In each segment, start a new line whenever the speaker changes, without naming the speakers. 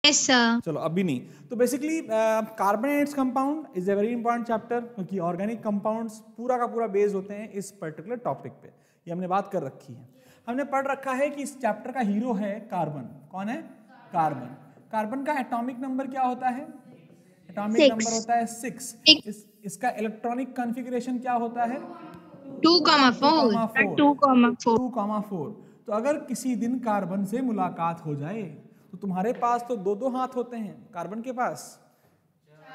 Yes sir.
चलो अभी नहीं। तो basically carbon and its compound is a very important chapter, क्योंकि ऑर्गेनिक कंपाउंड्स पूरा का पूरा बेस्ड होते हैं इस पर्टिकुलर टॉपिक पे। ये हमने बात कर रखी है। हमने पढ़ रखा है कि इस चैप्टर का हीरो है कार्बन। कौन है? कार्बन। कार्बन का एटॉमिक नंबर क्या होता है? एटॉमिक नंबर होता है 6। इसका इलेक्ट्रॉनिक कॉन्फ़िगरेशन क्या होता है?
2,4
2,4। तो अगर किसी दिन कार्बन से मुलाकात हो जाए तो तुम्हारे पास तो दो दो हाथ होते हैं, कार्बन के पास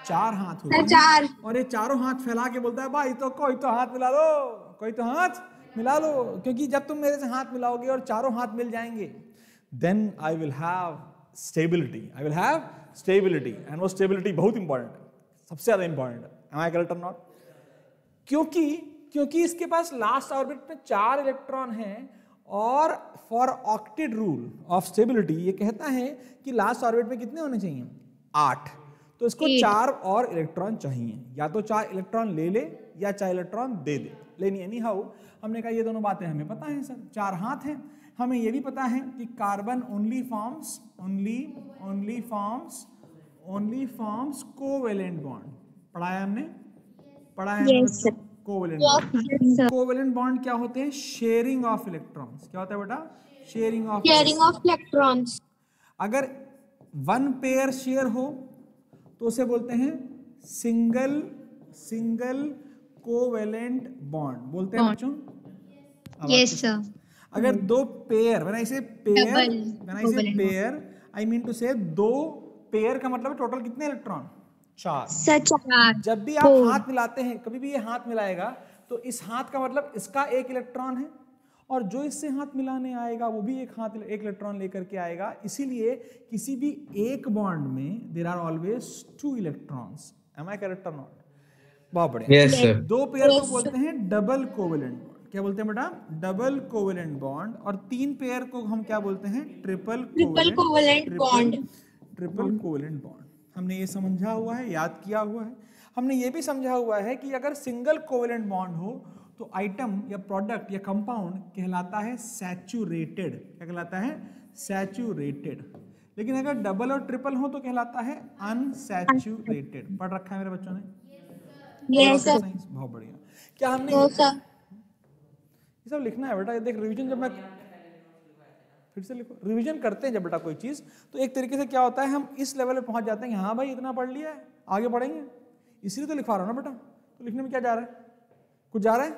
4 हाथ होते हैं, और ये चारों हाथ फैला के बोलता है भाई तो कोई तो हाथ मिला लो, कोई तो हाथ मिला लो। क्योंकि जब तुम मेरे से हाथ मिलाओगे और चारों हाथ मिल जाएंगे, then I will have stability, I will have stability. And वो स्टेबिलिटी बहुत इंपॉर्टेंट है, सबसे ज्यादा इंपॉर्टेंट है। Am I correct or not? क्योंकि इसके पास लास्ट ऑर्बिट में 4 इलेक्ट्रॉन हैं, और for octet rule of stability ये कहता है कि लास्ट ऑर्बिट में कितने होने चाहिए? 8। तो इसको 4 और इलेक्ट्रॉन चाहिए, या तो 4 इलेक्ट्रॉन ले ले या 4 इलेक्ट्रॉन दे दे, लेकिन एनी हाउ हमने कहा ये दोनों बातें हमें पता है सर, 4 हाथ हैं। हमें ये भी पता है कि carbon only forms covalent bond. पढ़ा है हमने? पढ़ा है हमने बच्चों? Covalent bond. कोवेलेंट बॉन्ड क्या होते हैं? Sharing of electrons. क्या होता है बेटा? Sharing of
electrons.
अगर 1 पेयर शेयर हो तो उसे बोलते हैं सिंगल कोवेलेंट बॉन्ड बोलते हैं बच्चों।
Yes sir.
अगर 2 पेयर, व्हेन आई से पेयर आई मीन टू से 2 पेयर का मतलब टोटल कितने इलेक्ट्रॉन? 4। जब भी आप हाथ मिलाते हैं, कभी भी ये हाथ मिलाएगा तो इस हाथ का मतलब इसका 1 इलेक्ट्रॉन है, और जो इससे हाथ मिलाने आएगा वो भी एक इलेक्ट्रॉन लेकर के आएगा। इसीलिए किसी भी एक बॉन्ड में there are always 2 electrons. Am I correct or not? बहुत बढ़िया।
Yes sir.
2 पेयर को बोलते हैं डबल कोवेलेंट बॉन्ड। क्या बोलते हैं बेटा? Double covalent bond. और 3 पेयर को हम क्या बोलते हैं? Triple covalent bond. हमने ये समझा हुआ है, याद किया हुआ है। हमने ये भी समझा हुआ है कि अगर सिंगल कोवेलेंट बॉन्ड हो तो आइटम या प्रोडक्ट या कंपाउंड कहलाता है सैचुरेटेड। क्या कहलाता है? सैचुरेटेड। लेकिन अगर डबल और ट्रिपल हो तो कहलाता है अनसैचुरेटेड। पढ़ रखा है मेरे बच्चों ने?
Yes sir.
बहुत बढ़िया। क्या हमने ये सब लिखना है बेटा? देख रिवीजन, जब मैं फिर से लिखो, रिवीजन करते हैं जब बेटा कोई चीज, तो एक तरीके से क्या होता है, हम इस लेवल पे पहुंच जाते हैं कि हाँ भाई इतना पढ़ लिया है, आगे पढ़ेंगे। इसीलिए तो लिखवा रहा हूं ना बेटा। तो लिखने में क्या जा रहा है? कुछ जा रहा है?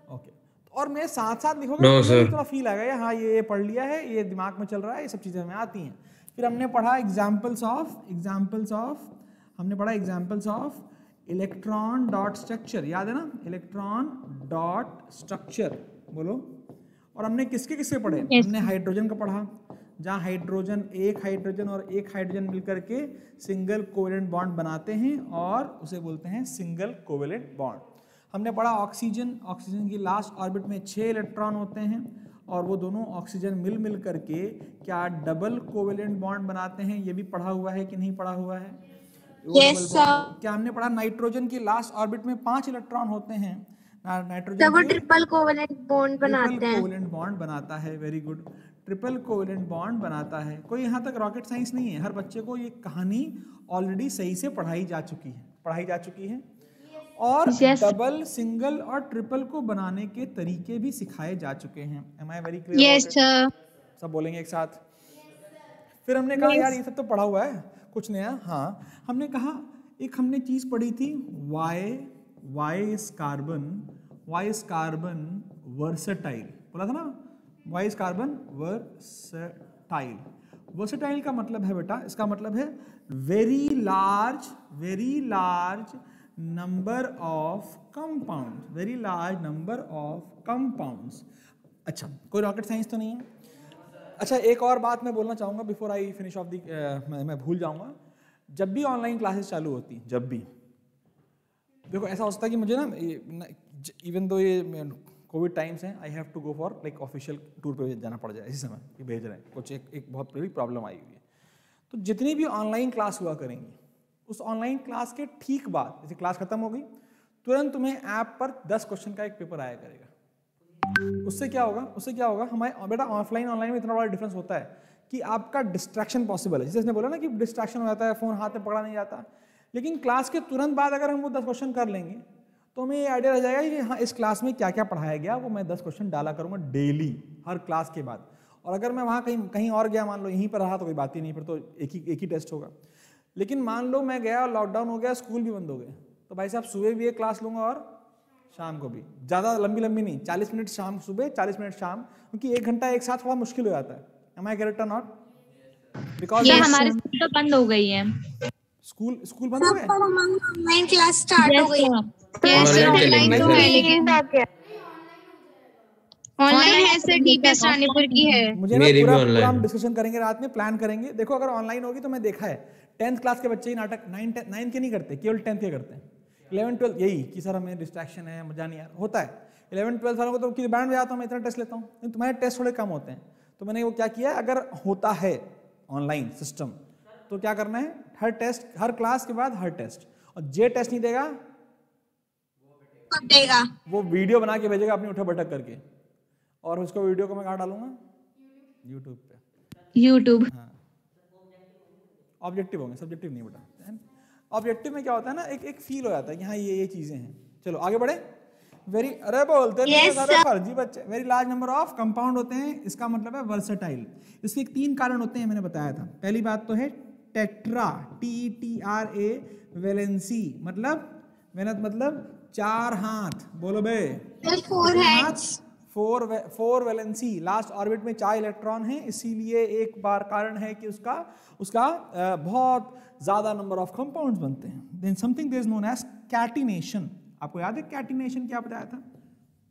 ओके। और मैं साथ साथ लिखोगे तो थोड़ा फील आएगा, हाँ ये पढ़ लिया है, ये दिमाग में चल रहा है, ये सब चीजें हमें आती हैं। फिर हमने पढ़ा एग्जाम्पल्स ऑफ हमने पढ़ा examples of electron dot structure. याद है ना? इलेक्ट्रॉन डॉट स्ट्रक्चर बोलो। और हमने किसके किसके पढ़े? हमने हाइड्रोजन का पढ़ा, जहाँ हाइड्रोजन एक हाइड्रोजन मिलकर के सिंगल कोवेलेंट बॉन्ड बनाते हैं और उसे बोलते हैं सिंगल कोवेलेंट बॉन्ड। हमने पढ़ा ऑक्सीजन की लास्ट ऑर्बिट में 6 इलेक्ट्रॉन होते हैं, और वो दोनों ऑक्सीजन मिल करके क्या डबल कोवेलेंट बॉन्ड बनाते हैं। ये भी पढ़ा हुआ है कि नहीं पढ़ा हुआ है?
Yes sir.
क्या हमने पढ़ा नाइट्रोजन की लास्ट ऑर्बिट में 5 इलेक्ट्रॉन होते हैं। नाइट्रोजन
ट्रिपल कोवेलेंट बॉन्ड
बनाता है। Very good, triple covalent bond बनाता है। कोई यहाँ तक रॉकेट साइंस नहीं है, हर बच्चे को ये कहानी ऑलरेडी सही से पढ़ाई जा चुकी है। और डबल, सिंगल और ट्रिपल को बनाने के तरीके भी सिखाए जा चुके हैं। Am I very clear?
Yes sir.
सब बोलेंगे एक साथ। फिर हमने कहा यार ये सब तो पढ़ा हुआ है, कुछ नया। हाँ, हमने कहा एक हमने चीज पढ़ी थी, why is carbon versatile? बोला था ना, why is carbon versatile? versatile का मतलब है बेटा, इसका मतलब है very large number of compounds। अच्छा, कोई रॉकेट साइंस तो नहीं है? अच्छा, एक और बात मैं बोलना चाहूँगा before I finish of the, मैं भूल जाऊँगा। जब भी ऑनलाइन क्लासेस चालू होती, जब भी देखो ऐसा होता है कि मुझे ना इवन दो ये कोविड टाइम्स हैं, I have to go for like official tour पे जाना पड़ जाए इसी समय कि भेज रहे हैं कुछ, एक बहुत बड़ी प्रॉब्लम आई हुई है। तो जितनी भी ऑनलाइन क्लास हुआ करेंगी, उस ऑनलाइन क्लास के ठीक बाद, जैसे क्लास खत्म हो गई, तुरंत तुम्हें ऐप पर 10 क्वेश्चन का एक पेपर आया करेगा। उससे क्या होगा हमारे बेटा, ऑफलाइन ऑनलाइन में इतना बड़ा डिफरेंस होता है कि आपका डिस्ट्रैक्शन पॉसिबल है। जैसे इसने बोला ना कि डिस्ट्रैक्शन हो जाता है, फोन हाथ में पकड़ा नहीं जाता, लेकिन क्लास के तुरंत बाद अगर हम वो 10 क्वेश्चन कर लेंगे तो हमें ये आइडिया रह जाएगा कि हाँ इस क्लास में क्या क्या पढ़ाया गया, वो मैं 10 क्वेश्चन डाला करूँगा डेली हर क्लास के बाद। और अगर मैं वहाँ कहीं और गया, मान लो यहीं पर रहा तो कोई बात ही नहीं, फिर तो एक ही टेस्ट होगा। लेकिन मान लो मैं गया, लॉकडाउन हो गया, स्कूल भी बंद हो गए, तो भाई साहब सुबह भी एक क्लास लूँगा और शाम को भी। ज़्यादा लंबी नहीं, 40 मिनट शाम सुबह, 40 मिनट शाम, क्योंकि 1 घंटा एक साथ थोड़ा मुश्किल हो जाता है। Am I correct or not? Because
हमारी स्कूल तो बंद हो गई है।
स्कूल बंद हो गए?
ऑनलाइन क्लास स्टार्ट हो गई।
ऑनलाइन तो है, लेकिन ऑनलाइन ऐसे डीपीएस रानीपुर की है।
मुझे ना पूरा हम डिस्कशन करेंगे, रात में प्लान करेंगे। देखो अगर ऑनलाइन होगी तो मैं देखा है 10th क्लास के बच्चे ही नाटक 9 के नहीं करते, केवल 10th के करते हैं। 11 12 यही कि सर हमें डिस्ट्रैक्शन है, मजा नहीं यार होता है। 11 12 वालों को तो कि बैंड बजाता हूँ मैं, इतना टेस्ट लेता हूँ, तुम्हारे टेस्ट थोड़े कम होते हैं। तो मैंने वो क्या किया, अगर होता है ऑनलाइन सिस्टम तो क्या करना है, हर टेस्ट, हर क्लास के बाद हर टेस्ट, और जे टेस्ट नहीं देगा वो वीडियो बना के भेजेगा अपनी उठक बैठक करके, और उसको वीडियो को मैं कहाँ डालूंगा, यूट्यूब पे।
यूट्यूब।
हाँ, ऑब्जेक्टिव होंगे, सब्जेक्टिव नहीं बेटा। ऑब्जेक्टिव में क्या होता है ना, एक फील हो जाता है कि हाँ ये चीजें हैं। चलो आगे बढ़े। वेरी अरे बोलते हैं फर्जी बच्चे। Very large number of compound होते हैं, इसका मतलब है वर्सेटाइल। इसके 3 कारण होते हैं, मैंने बताया था। पहली बात तो है टेट्रा, TETRA वैलेंसी, मतलब 4 हाथ। बोलो बे,
4 hands,
4 वैलेंसी। लास्ट ऑर्बिट में 4 इलेक्ट्रॉन हैं, इसीलिए एक बार कारण है कि उसका बहुत ज्यादा नंबर ऑफ कंपाउंड्स बनते हैं। Then something there is known as catenation. आपको याद है कैटिनेशन क्या बताया था?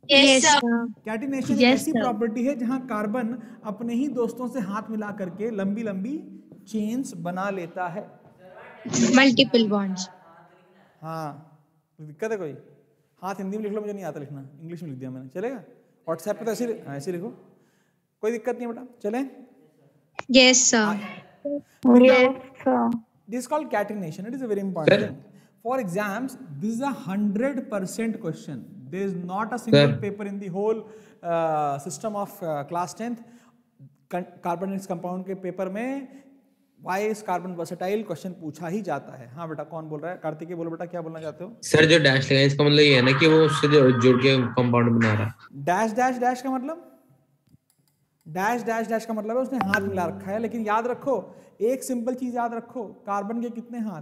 yes sir,
कैटिनेशन एक ऐसी प्रॉपर्टी है जहां कार्बन अपने ही दोस्तों से हाथ मिला करके लंबी लंबी चेन्स बना लेता है,
मल्टीपल बॉन्ड्स।
हाँ, दिक्कत है कोई? हाथ हिंदी में लिख लो, मुझे नहीं आता लिखना, इंग्लिश में लिख दिया मैंने, चलेगा? व्हाट्सएप पे तो ऐसे लिखो, कोई दिक्कत नहीं बेटा, चले?
Yes sir.
This is called catenation. It is a very important thing. For exams, this is a 100% question. There is not a single paper in the whole system of class 10th carbon compound के paper में why is carbon versatile question पूछा ही जाता है। हाँ बेटा, कौन बोल रहा है? कार्तिकेय बोलो बेटा, क्या बोलना चाहते हो?
सर जो डैश लगा इसका मतलब ये है ना कि वो उससे जुड़ के कंपाउंड बना रहा है।
डैश डैश डैश का मतलब, डैश डैश डैश का मतलब है उसने हाथ मिला रखा है। लेकिन याद रखो, एक सिंपल चीज याद रखो, कार्बन के कितने हाथ?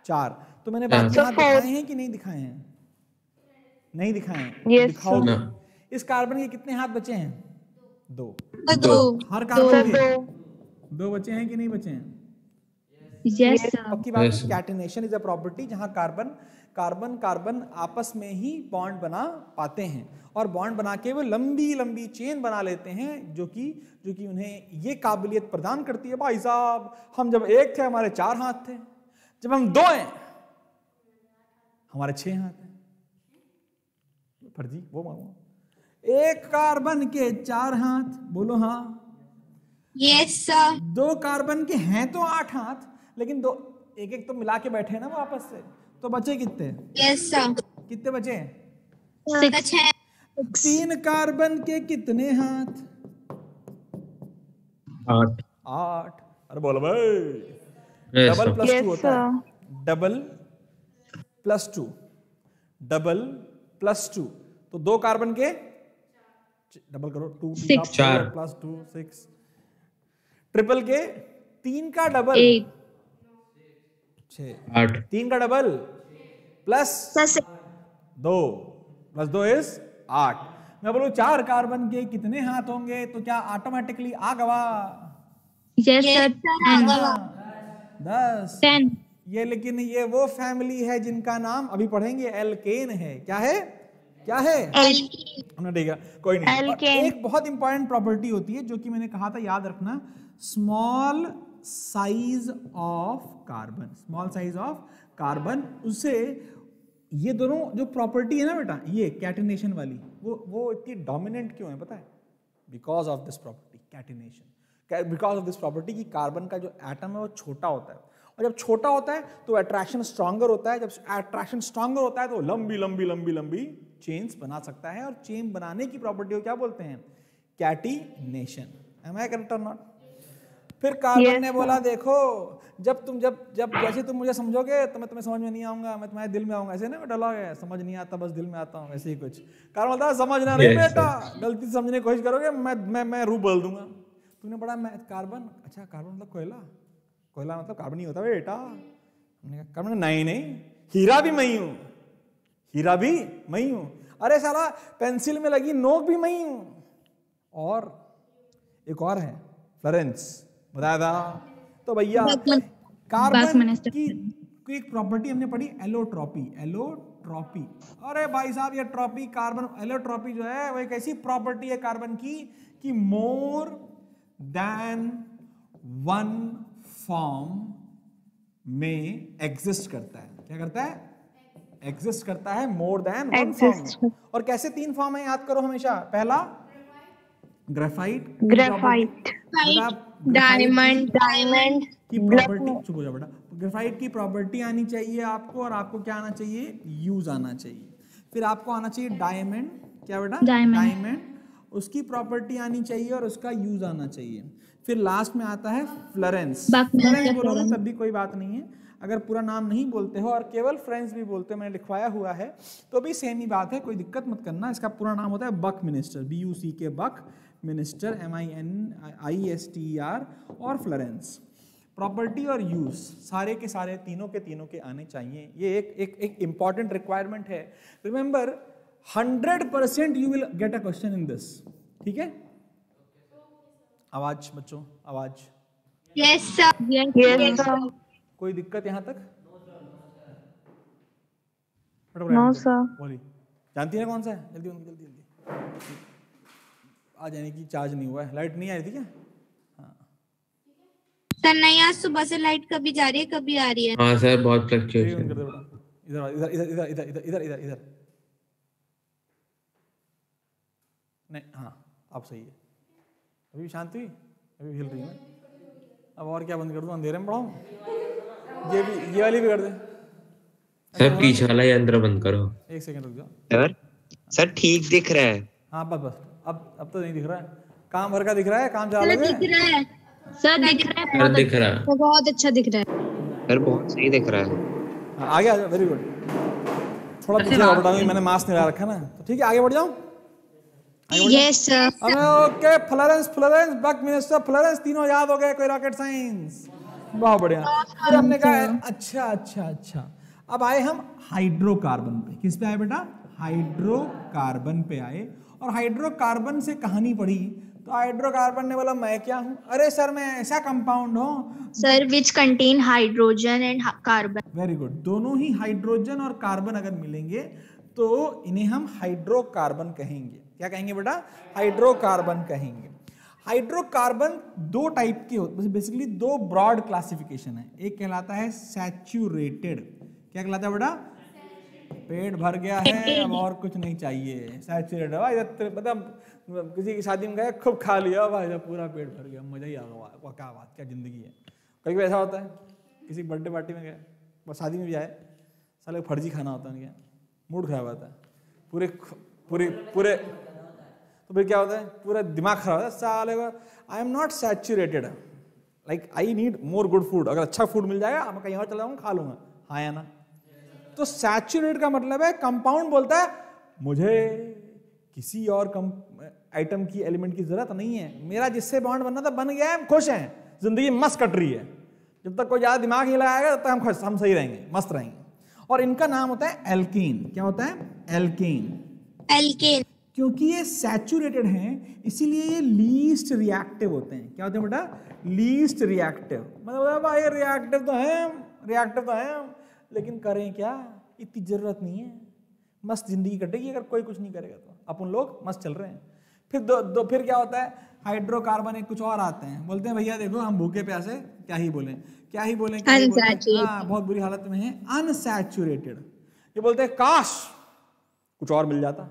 4। तो मैंने बाकी हाथ दिखाए हैं कि नहीं दिखाए हैं? नहीं दिखाए हैं,
yes,
दिखाओ। इस कार्बन के कितने हाथ बचे हैं? 2। हर कार्बन के 2 बचे हैं कि नहीं बचे हैं?
Yes sir.
पक्की बात है। कैटिनेशन इज अ प्रॉपर्टी जहां कार्बन आपस में ही बॉन्ड बना पाते हैं, और बॉन्ड बना के वो लंबी लंबी चेन बना लेते हैं, जो कि उन्हें ये काबिलियत प्रदान करती है। भाई साहब, हम जब 1 थे हमारे 4 हाथ थे, जब हम 2 हैं हमारे 6 हाथ हैं। फर्जी वो मांगो। 1 कार्बन के 4 हाथ, बोलो हाँ।
yes sir,
2 कार्बन के हैं तो 8 हाथ, लेकिन 2 एक तो मिला के बैठे ना वो आपस से, तो बचे कितने?
yes sir,
कितने बचे?
6।
3 कार्बन के कितने हाथ? 8। अरे बोलो भाई, डबल प्लस 2 होता है। डबल प्लस 2, तो 2 कार्बन के डबल करो, 2 प्लस 2 6। ट्रिपल के 3 का डबल 6,
8।
3 का डबल प्लस 2 प्लस 2 इज 8। मैं बोलूं 4 कार्बन के कितने हाथ होंगे, तो क्या ऑटोमेटिकली आ गवा?
Yes sir,
10।
10।
ये लेकिन ये वो फैमिली है जिनका नाम अभी पढ़ेंगे एल्केन है। क्या है? हमने देखा, कोई नहीं। और एक बहुत इंपॉर्टेंट प्रॉपर्टी होती है जो कि मैंने कहा था, याद रखना, स्मॉल साइज ऑफ कार्बन। उससे ये दोनों जो प्रॉपर्टी है ना बेटा, ये कैटिनेशन वाली, वो इतनी डोमिनेंट क्यों है पता है? Because of this property catenation, because of this property कि कार्बन का जो एटम है वो छोटा होता है, और जब छोटा होता है तो अट्रैक्शन स्ट्रॉन्गर होता है। जब अट्रैक्शन स्ट्रॉन्गर होता है तो लंबी लंबी लंबी लंबी चेन्स बना सकता है, और चेन बनाने की प्रॉपर्टी को क्या बोलते हैं? Catenation. M I correct or not? फिर कार्बन ने बोला देखो जब जैसे तुम मुझे समझोगे तो मैं तुम्हें समझ में नहीं आऊंगा, मैं तुम्हारे दिल में आऊंगा, ऐसे ना डायलॉग है, समझ नहीं आता बस दिल में आता हूँ, ऐसे ही कुछ। कार्बन बोलता है समझना नहीं बेटा, गलती से समझने की कोशिश करोगे मैं रूप बदल दूंगा। तुमने पढ़ा मैं कार्बन, अच्छा कार्बन मतलब कोयला, कोयला मतलब कार्बन ही होता है बेटा। हमने कहा कार्बन नहीं, हीरा भी मैं ही हूं, हीरा भी मैं ही हूं, अरे साला पेंसिल में लगी नोक भी मैं ही हूं। और एक और है फ्लोरेंस, बताया था। तो भैया कार्बन की एक प्रॉपर्टी हमने पढ़ी एलोट्रॉपी, एलोट्रॉपी। अरे भाई साहब ये ट्रॉपी कार्बन एलोट्रॉपी जो है वो एक ऐसी प्रॉपर्टी है कार्बन की कि मोर देन वन फॉर्म में एग्जिस्ट करता है। क्या करता है? एग्जिस्ट करता है मोर देन वन फॉर्म। और कैसे 3 फॉर्म है याद करो हमेशा। पहला ग्रेफाइट,
डायमंड
की प्रॉपर्टी, चुप हो जा बेटा, ग्रेफाइट की प्रॉपर्टी आनी चाहिए आपको, और आपको क्या आना चाहिए? यूज आना चाहिए। फिर आपको आना चाहिए डायमंड, क्या बेटा? डायमंड, उसकी प्रॉपर्टी आनी चाहिए और उसका यूज आना चाहिए। फिर लास्ट में आता है फ्लोरेंस। फ्लोरेंस बोलोगे तब भी कोई बात नहीं है, अगर पूरा नाम नहीं बोलते हो और केवल फ्रेंड्स भी बोलते हो, मैंने लिखवाया हुआ है, तो भी सेम ही बात है, कोई दिक्कत मत करना। इसका पूरा नाम होता है बकमिनिस्टर, BUCK बकमिनिस्टर, MINISTER और फ्लोरेंस। प्रॉपर्टी और यूज सारे के सारे तीनों के आने चाहिए। ये एक इंपॉर्टेंट रिक्वायरमेंट है। Remember 100% you will get a question in this, ठीक है? आवाज बच्चों, आवाज।
Yes sir.
कोई दिक्कत यहाँ तक?
No sir.
बोली जानती है कौन सा है? जल्दी जल्दी आ जाने की चार्ज नहीं हुआ है, लाइट नहीं आई थी क्या?
सर नहीं, आज सुबह से लाइट कभी जा रही है कभी आ रही है।
हाँ सर बहुत फ्लक्चुएशन।
इधर इधर इधर इधर इधर इधर इधर इधर नहीं, हाँ अब सही है। अभी शांति हुई, अभी हिल रही है। अब और क्या बंद कर दूं? अंधेरे में पढ़ाऊं? ये वाली भी कर दे
सर, पीछे वाला यंत्र बंद करो।
एक सेकंड रुक जाओ
सर ठीक दिख रहा है।
हाँ बस अब तो नहीं दिख रहा है। काम भर का दिख रहा है, काम चला लोगे?
दिख रहा है
सर, दिख रहा है,
सर दिख रहा है,
बहुत अच्छा दिख रहा है
सर, बहुत सही दिख रहा है।
आगे आ जाओ, वेरी गुड। थोड़ा पीछे बढ़ जाऊंगी, मैंने मास्क नहीं लगा रखा ना, तो ठीक है आगे बढ़ जाऊं।
Yes sir.
Okay, Florence Buckminster Florence, तीनों याद हो गए, कोई रॉकेट साइंस, बहुत बढ़िया। फिर हमने कहा अच्छा अब आए हम हाइड्रोकार्बन पे। किस पे आए बेटा? हाइड्रोकार्बन पे आए, और हाइड्रोकार्बन से कहानी पढ़ी तो हाइड्रोकार्बन ने बोला मैं क्या हूं? अरे सर मैं ऐसा कंपाउंड हूं
sir which contain hydrogen and carbon.
Very good, दोनों ही हाइड्रोजन और कार्बन अगर मिलेंगे तो इन्हें हम हाइड्रोकार्बन कहेंगे। क्या कहेंगे बेटा? हाइड्रोकार्बन कहेंगे। हाइड्रोकार्बन 2 टाइप के होते हैं, बेसिकली 2 ब्रॉड क्लासिफिकेशन है। एक कहलाता है सैचुरेटेड। क्या कहलाता है बेटा? पेट भर गया है अब और कुछ नहीं चाहिए, सैचुरेटेड। मतलब किसी की शादी में गए, खूब खा लिया भाई, जब पूरा पेट भर गया, मजा ही आ गया, क्या बात, क्या जिंदगी है। कभी ऐसा होता है, किसी बर्थडे पार्टी में गए, बस शादी में भी आए, साले फर्जी खाना होता है, मूड खराब होता है, पूरे तो फिर क्या होता है? पूरा दिमाग खराब होता है साले का। I am not saturated, like I need more good food. अगर अच्छा फूड मिल जाएगा मैं कहीं और चला जाऊंगा, खा लूंगा, हाँ या ना? तो सैचुरेट का मतलब है कंपाउंड बोलता है मुझे किसी और आइटम की एलिमेंट की जरूरत नहीं है, मेरा जिससे बॉन्ड बनना था बन गया है, हम खुश हैं, जिंदगी मस्त कट रही है। जब तक कोई ज्यादा दिमाग नहीं लगाएगा तब तक हम खुश, हम सही रहेंगे, मस्त रहेंगे। और इनका नाम होता है एल्केन। क्या होता है? एल्केन। क्योंकि ये सैचुरेटेड हैं इसीलिए ये लीस्ट रिएक्टिव होते हैं। क्या होते हैं बेटा? Least reactive. मतलब भाई रिएक्टिव तो है लेकिन करें क्या, इतनी जरूरत नहीं है, मस्त जिंदगी कटेगी अगर कोई कुछ नहीं करेगा तो। अपन लोग मस्त चल रहे हैं। फिर फिर क्या होता है? हाइड्रोकार्बन एक कुछ और आते हैं, बोलते हैं भैया देखो हम भूखे प्यासे क्या ही बोलें हाँ, बहुत बुरी हालत में है, अनसैचुरेटेड। ये बोलते हैं काश कुछ और मिल जाता,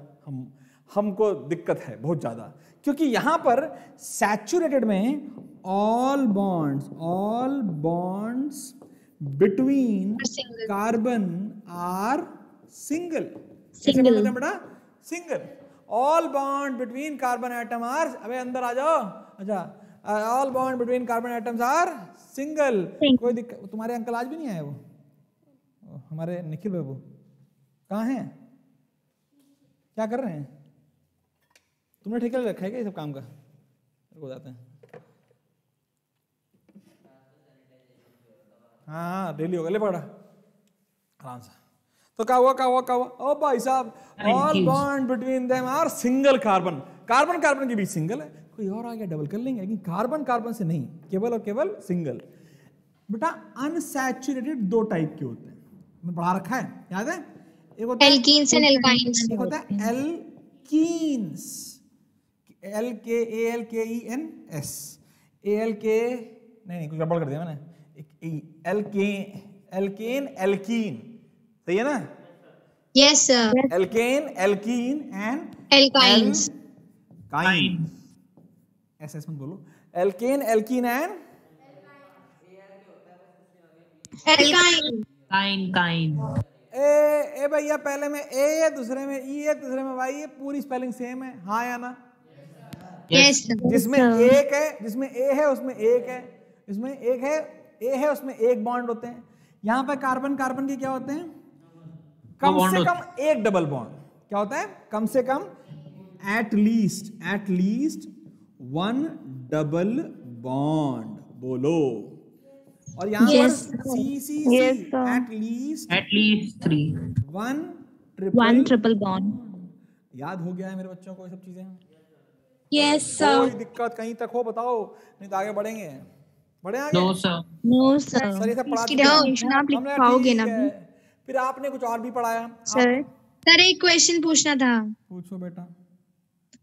हमको दिक्कत है बहुत ज्यादा। क्योंकि यहां पर सैचुरेटेड में all bonds between carbon are single. कैसे बोलते हैं बेटा? Single. All bond between carbon atom are, अबे अंदर आ जाओ, अच्छा all bond between carbon atoms are single. कोई दिक्कत? तुम्हारे अंकल आज भी नहीं आए वो हमारे निखिल बाबू कहाँ हैं? क्या कर रहे हैं? तुमने ठेका ले रखा है क्या ये सब काम का? हो जाते हैं। हाँ डेली होगा, ले पकड़ा आराम से। तो क्या हुआ? ओ भाई साहब, all bond between them are single carbon. Carbon carbon के बीच सिंगल है, कोई और आ गया डबल कर लेंगे, लेकिन कार्बन कार्बन से नहीं, केवल और केवल सिंगल। बेटा अनसैचुरेटेड दो टाइप के होते हैं, मैं पढ़ा रखा है, याद है? एक होता है
एल्कीन्स एंड एल्काइन्स।
एक होता है एल्कीन्स, ALKENS, नहीं कुछ गड़बड़ कर दिया मैंने, एल्केन एल्कीन, सही है ना?
Yes sir.
Alkane alkene and
alkynes.
काइन, ऐसे मत बोलो, एल्केन एल्कीन एंड
एल्काइन।
काइन
ए भैया, पहले में ए है, दूसरे में ई है, तीसरे में वाई है, पूरी स्पेलिंग सेम है, हाँ या ना?
यस
जिसमें एक है, जिसमें ए है उसमें एक है, इसमें एक है ए है उसमें एक बॉन्ड होते हैं। यहाँ पे कार्बन कार्बन के क्या होते हैं? कम से कम एक डबल बॉन्ड। क्या होता है? कम से कम at least one double bond, बोलो। और यहाँ पर सी at least
3
one
triple bond.
याद हो गया है मेरे बच्चों को ये सब चीजें?
यस
कोई
सर।
दिक्कत कहीं तक हो बताओ, नहीं तो आगे बढ़ेंगे। बढ़े आगे?
No sir
no sir,
sir ये सब पढ़ा
इसकी
दिया।
डेफिनेशन आप लिख
हमने
पाओगे
ठीक
ना?
है। फिर आपने कुछ और भी पढ़ाया।
सर एक क्वेश्चन पूछना था
पूछो बेटा।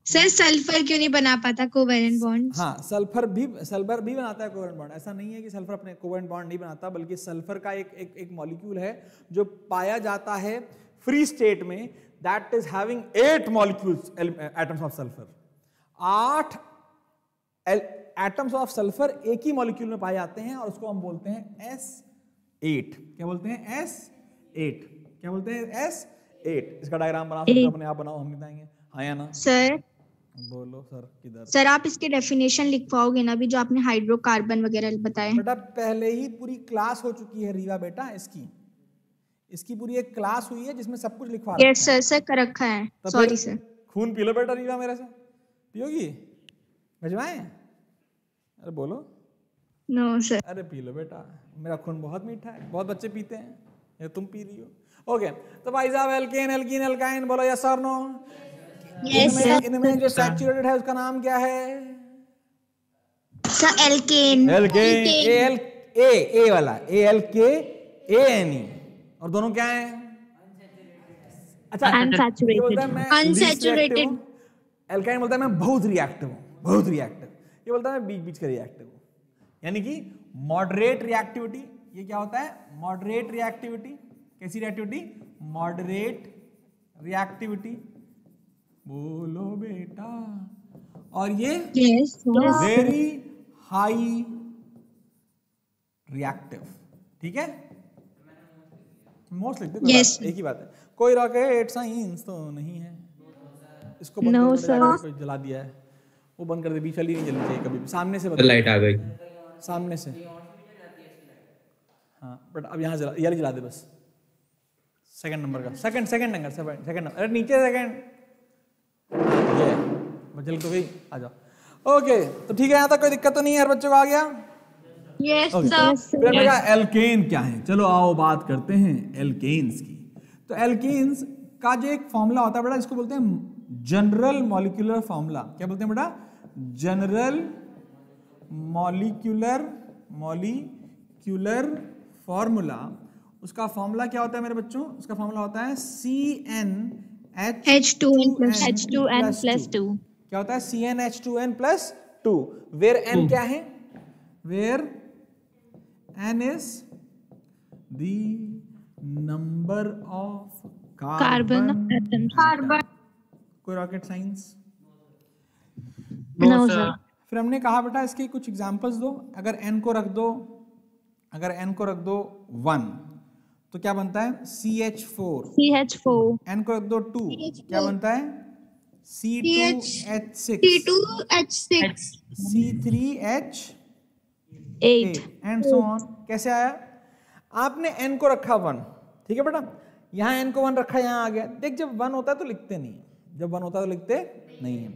सर, सल्फर क्यों नहीं बना पाता कोवेलेंट बॉन्ड?
हाँ, सल्फर भी बनाता है कोवेलेंट बॉन्ड। ऐसा नहीं है कि सल्फर अपने कोवेलेंट बॉन्ड नहीं बनाता, बल्कि सल्फर का एक मॉलिक्यूल है जो पाया जाता है फ्री स्टेट में, that is having 8 molecules, atoms of sulphur. 8 atoms of sulphur एक ही मॉलिक्यूल में पाए जाते हैं, और उसको हम बोलते हैं S8। क्या बोलते हैं? S8। क्या बोलते हैं? S8। इसका डायग्राम बना सकते हो, अपने आप बनाओ, हम नहीं बताएंगे, हाँ या ना?
सर
बोलो सर किधर?
सर आप इसके डेफिनेशन लिख पाओगे ना, भी जो आपने हाइड्रोकार्बन वगैरह बताए?
बेटा पहले ही पूरी क्लास हो चुकी है रीवा बेटा, इसकी पूरी एक क्लास हुई है जिसमें सब कुछ लिखवा रखा है।
यस सर, कर रखा है।
तो
सॉरी
फिर
सर।
खून पी लो बेटा रीवा मेरे से, पियोगी? भिजवाएं? अरे बोलो।
No sir.
अरे पी लो बेटा, मेरा खून बहुत मीठा है, बहुत बच्चे पीते हैं, ये तुम पी रही हो। ओके, तो भाई साहब एल्केन एल्कीन एल्काइन बोलो यस और नो? इनमें जो सैचुरेटेड है उसका नाम क्या है?
Sir alkene.
एल्केन, ए वाला ALKANE, और दोनों क्या है? अच्छा,
अनसैचुरेटेड।
ये बोलता है मैं
Unsaturated।
एल्काइन बोलता है मैं बहुत रिएक्टिव हूँ, ये बोलता है मैं बीच का रिएक्टिव हूँ, यानी कि मॉडरेट रिएक्टिविटी। ये क्या होता है? Moderate reactivity. कैसी रिएक्टिविटी? मॉडरेट रिएक्टिविटी, बोलो बेटा। और ये वेरी हाई रिएक्टिव, ठीक है? मोस्ट लिख दो, एक ही बात है। कोई रॉकेट साइंस तो नहीं है, इसको बंद कर दो, कोई जला दिया है, वो बंद कर दे, बीच वाली नहीं जलनी चाहिए कभी भी, सामने से बंद।
लाइट आ गई
सामने से, हाँ बट अब यहाँ जला, ये जला दे बस। सेकंड नंबर का, सेकंड नंबर, अरे नीचे सेकंड, ये जल तो गई, आ जाओ। ओके, तो ठीक है, यहाँ तक कोई दिक्कत तो नहीं है, हर बच्चों को आ गया?
यस
फिर
सर।
हमने कहा एल्केन क्या है, चलो आओ बात करते हैं एल्केन्स की। तो एल्केन्स का जो एक फॉर्मूला होता है बेटा, इसको बोलते हैं जनरल मॉलिक्यूलर फॉर्मूला। क्या बोलते हैं बेटा? General molecular formula. उसका फॉर्मूला क्या होता है मेरे बच्चों? उसका फॉर्मूला होता है CnH2n+2। क्या होता है? CnH2n+2, वेयर n क्या है? Where n is the number of carbon atoms. कोई रॉकेट साइंस?
No sir.
फिर हमने कहा बेटा इसके कुछ एग्जांपल्स दो। अगर n को रख दो 1 तो क्या बनता है? CH4।
CH4।
n को रख दो 2, क्या बनता है? C2H6,
C2H6
C3H8 and so on. कैसे आया? आपने n को रखा 1, ठीक है बेटा, यहाँ n को 1 रखा, यहाँ आ गया। देख जब 1 होता है तो लिखते नहीं है, जब 1 होता है तो लिखते नहीं है।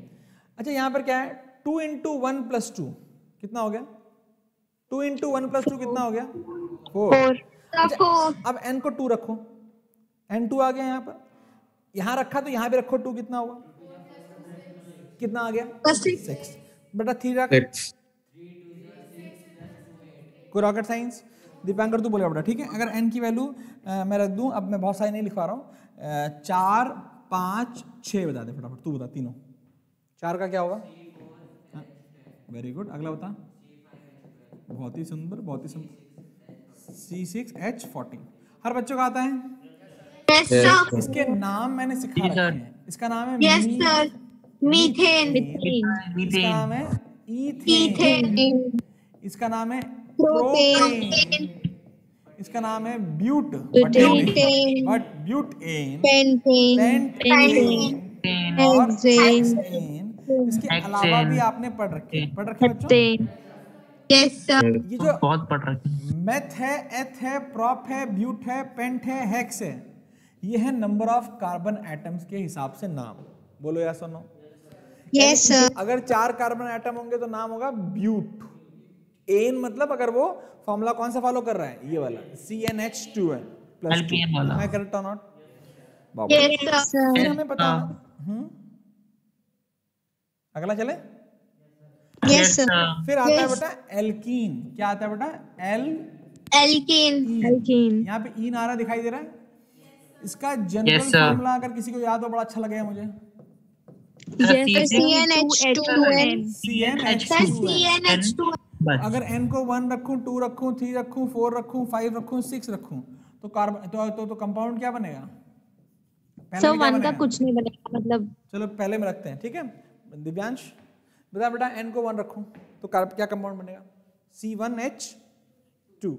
अच्छा यहाँ पर क्या है? 2 into 1 plus 2 कितना हो गया? 2 into 1 plus 2 कितना हो गया? 4। अच्छा, अब n को 2 रखो, n2 आ गया यहाँ पर, यहाँ रखा तो यहाँ भी रखो 2, कितना होगा? कितना आ गया? 6। बेटा 3 रख, कोई रॉकेट साइंस? दीपांकर तू बोलेगा बेटा, ठीक है। अगर n की वैल्यू मैं रख दूं, अब मैं बहुत सारी नहीं लिखवा रहा हूँ, 4 5 6 बता दे फटाफट, तू बता तीनों। 4 का क्या होगा? वेरी गुड, अगला बता। बहुत ही सुंदर, बहुत ही सुंदर। C6H14 हर बच्चों का आता है?
Yes, sir.
इसके नाम मैंने सिखा रखे हैं। इसका नाम है
Yes, sir. Methane.
इसका नाम है ईथेन,
Ethane.
इसका नाम है
Propane.
प्रोपेन, इसका नाम है ब्यूट,
Butane.
But butane,
Pentane.
Pentane और
Hexane.
हेक्सेन। इसके अलावा भी आपने पढ़ रखे बच्चों।
Yes, sir.
ये जो
बहुत पढ़ रखे।
मेथ है, एथ है, प्रॉप है, ब्यूट है, पेंट है, हेक्स है, ये है नंबर ऑफ कार्बन एटम्स के हिसाब से नाम। बोलो या सुनो?
Yes, sir.
अगर 4 कार्बन एटम होंगे तो नाम होगा ब्यूट। एन मतलब अगर वो फॉर्मूला कौन सा फॉलो कर रहा है? ये वाला CnH2n प्लस 2। मैं correct or not?
Yes, sir.
फिर हमें पता अगला चले।
Yes, sir.
फिर आता है बेटा एल्कीन। क्या आता है बेटा?
Alkene.
यहाँ पे ईन आ रहा दिखाई दे रहा है। इसका जनरल फॉर्मूला अगर किसी को याद हो बड़ा अच्छा लगेगा मुझे।
CnH2n.
CnH2n। अगर n को 1 रखूं, 2 रखूं, 3 रखूं, 4 रखूं, 5 रखूं, 6 रखूं तो कार्बन तो कंपाउंड क्या बनेगा?
सर 1 का कुछ नहीं बनेगा, मतलब
चलो पहले में रखते हैं, ठीक है। दिव्यांश बता बेटा, n को 1 रखूं तो क्या कंपाउंड बनेगा? C1H2।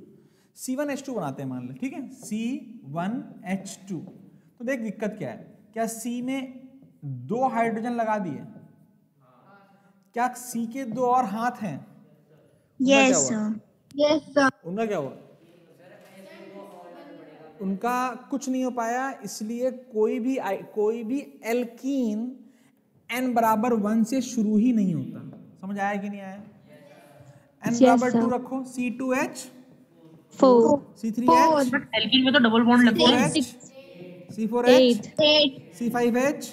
C1H2 बनाते हैं मान ले, ठीक है। C1H2। तो देख दिक्कत क्या है, क्या C में 2 हाइड्रोजन लगा दिए? क्या C के 2 और हाथ हैं?
Yes, sir. Yes, sir.
उनका क्या हुआ? उनका कुछ नहीं हो पाया, इसलिए कोई भी एल्कीन n बराबर 1 से शुरू ही नहीं होता। समझ आया कि नहीं आया? n बराबर 2 रखो, C2H4, C3H,
एल्कीन में तो डबल बॉन्ड लगता है।
C4H, C5H,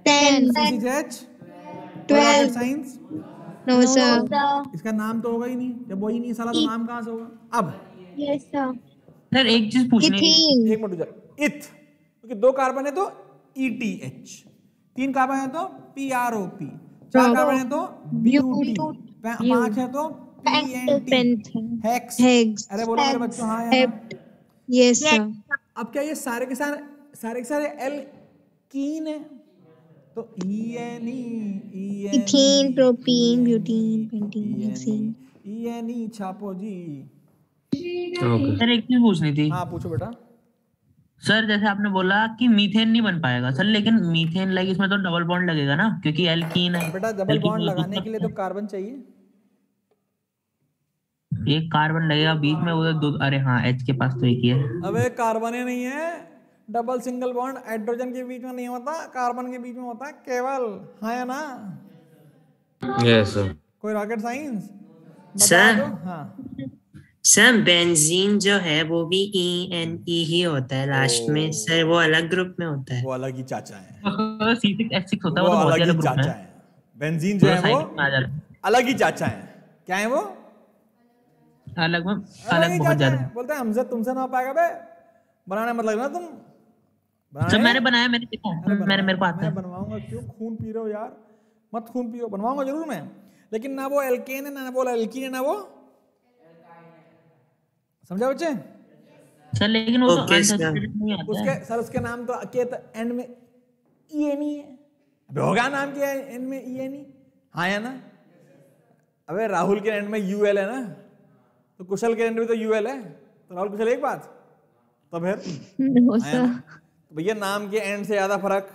10.
C6H,
12.
Science.
No, sir.
इसका नाम तो होगा ही नहीं, जब वही नहीं साला तो नाम कहाँ से होगा? अब
Yes, sir.
सर एक चीज पूछनी थी।
Ethene.
एक मिनट रुक जा। इथ, क्योंकि 2 कार्बन है तो ETH, 3 कार्बन है तो PROP, 4 कार्बन है तो BUT, 5 है तो PNT, हेक्स। अरे बोलो मेरे बच्चों, हाँ या ना?
Yes sir.
अब क्या ये सारे के सारे एल्कीन है तो
ethene, propene, butene, pentene, hexane.
ENE छापो जी।
सर एक चीज पूछनी थी।
हाँ पूछो बेटा।
सर जैसे आपने बोला कि मीथेन नहीं बन पाएगा सर, लेकिन मीथेन लाइक इसमें तो डबल बॉन्ड लगेगा ना, क्योंकि एल्कीन है।
बेटा डबल बॉन्ड लगाने के लिए तो कार्बन चाहिए।
एक कार्बन लगेगा बीच में, वो दो। अरे हाँ, H के पास तो एक ही है।
अबे कार्बन ही नहीं है, डबल सिंगल बॉन्ड हाइड्रोजन के बीच में नहीं होता, कार्बन के बीच में होता है केवल। हाँ या ना?
Yes sir.
कोई रॉकेट साइंस
सर।
हाँ
सर बेंजीन जो है वो भी ENE ही होता है लास्ट में सर, वो अलग ग्रुप में होता है।
वो अलग ही चाचा है,
C6H6 होता है,
वो
वो तो बहुत
अलग
ज्यादा
ही
ग्रुप
चाचा
है।
है। बेंजीन जो है वो अलग ही चाचा है। क्या है वो?
अलग में
अलग
अलग
ही
बहुत
चाचा
ज्यादा।
है। बोलते हैं हमसे तुमसे ना हो पाएगा बे, बनाने मत लगना तुम।
सर मैंने बनाया, मैंने देखा, मेरे को आता
मैं
है।
बनवाऊंगा। क्यों खून पी रहे हो यार? मत खून पियो, बनवाऊंगा जरूर मैं, लेकिन ना वो एल्केन है, ना वो एल्कीन है, ना वो। समझा बच्चे?
सर लेकिन वो तो
Okay, sir.
अनसैचुरेटेड नहीं आता है।
उसके नाम तो के तो एंड में ENE है। अबे होगा नाम क्या है एंड में ENE? हाँ या ना? अबे राहुल के एंड में UL है ना, तो कुशल के एंड में तो UL है, तो राहुल कुशल एक बात। तो फिर हाँ या ना? तो भैया नाम के एंड से ज्यादा फर्क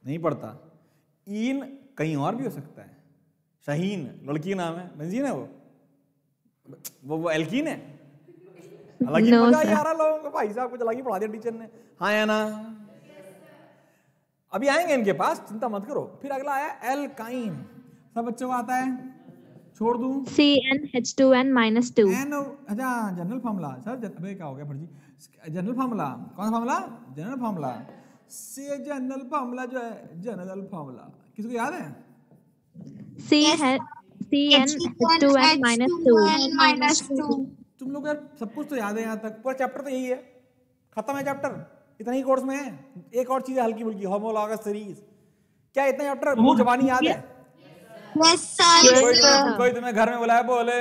नहीं पड़ता। ईन कहीं और भी हो सकता है। शाहीन लड़की नाम है, बेंजीन है वो एल्कीन है। अलग ही
No,
मजा
sir.
आ रहा लोगों को, भाई साहब कुछ अलग ही पढ़ा दिया टीचर ने। हाँ या ना? अभी आएंगे इनके पास, चिंता मत करो। फिर अगला आया एल्काइन। सब बच्चों को आता है? छोड़ दूं?
CnH2n minus 2.
एन अच्छा जनरल फार्मूला सर। अबे क्या हो गया फर्जी? जनरल फार्मूला कौन सा फार्मूला? जनरल फार्मूला से जनरल फार्मूला जो है जनरल फार्मूला किसको याद है?
CnH2n minus 2.
तुम लोग यार सब कुछ तो याद है यहाँ तक, पूरा चैप्टर तो यही है, खत्म है चैप्टर, इतना ही कोर्स में है। एक और चीज है हल्की फुल्की, होमोलॉगस सीरीज। क्या इतना चैप्टर मुंह जबानी याद है? कोई तुम्हें घर में बुलाया, बोले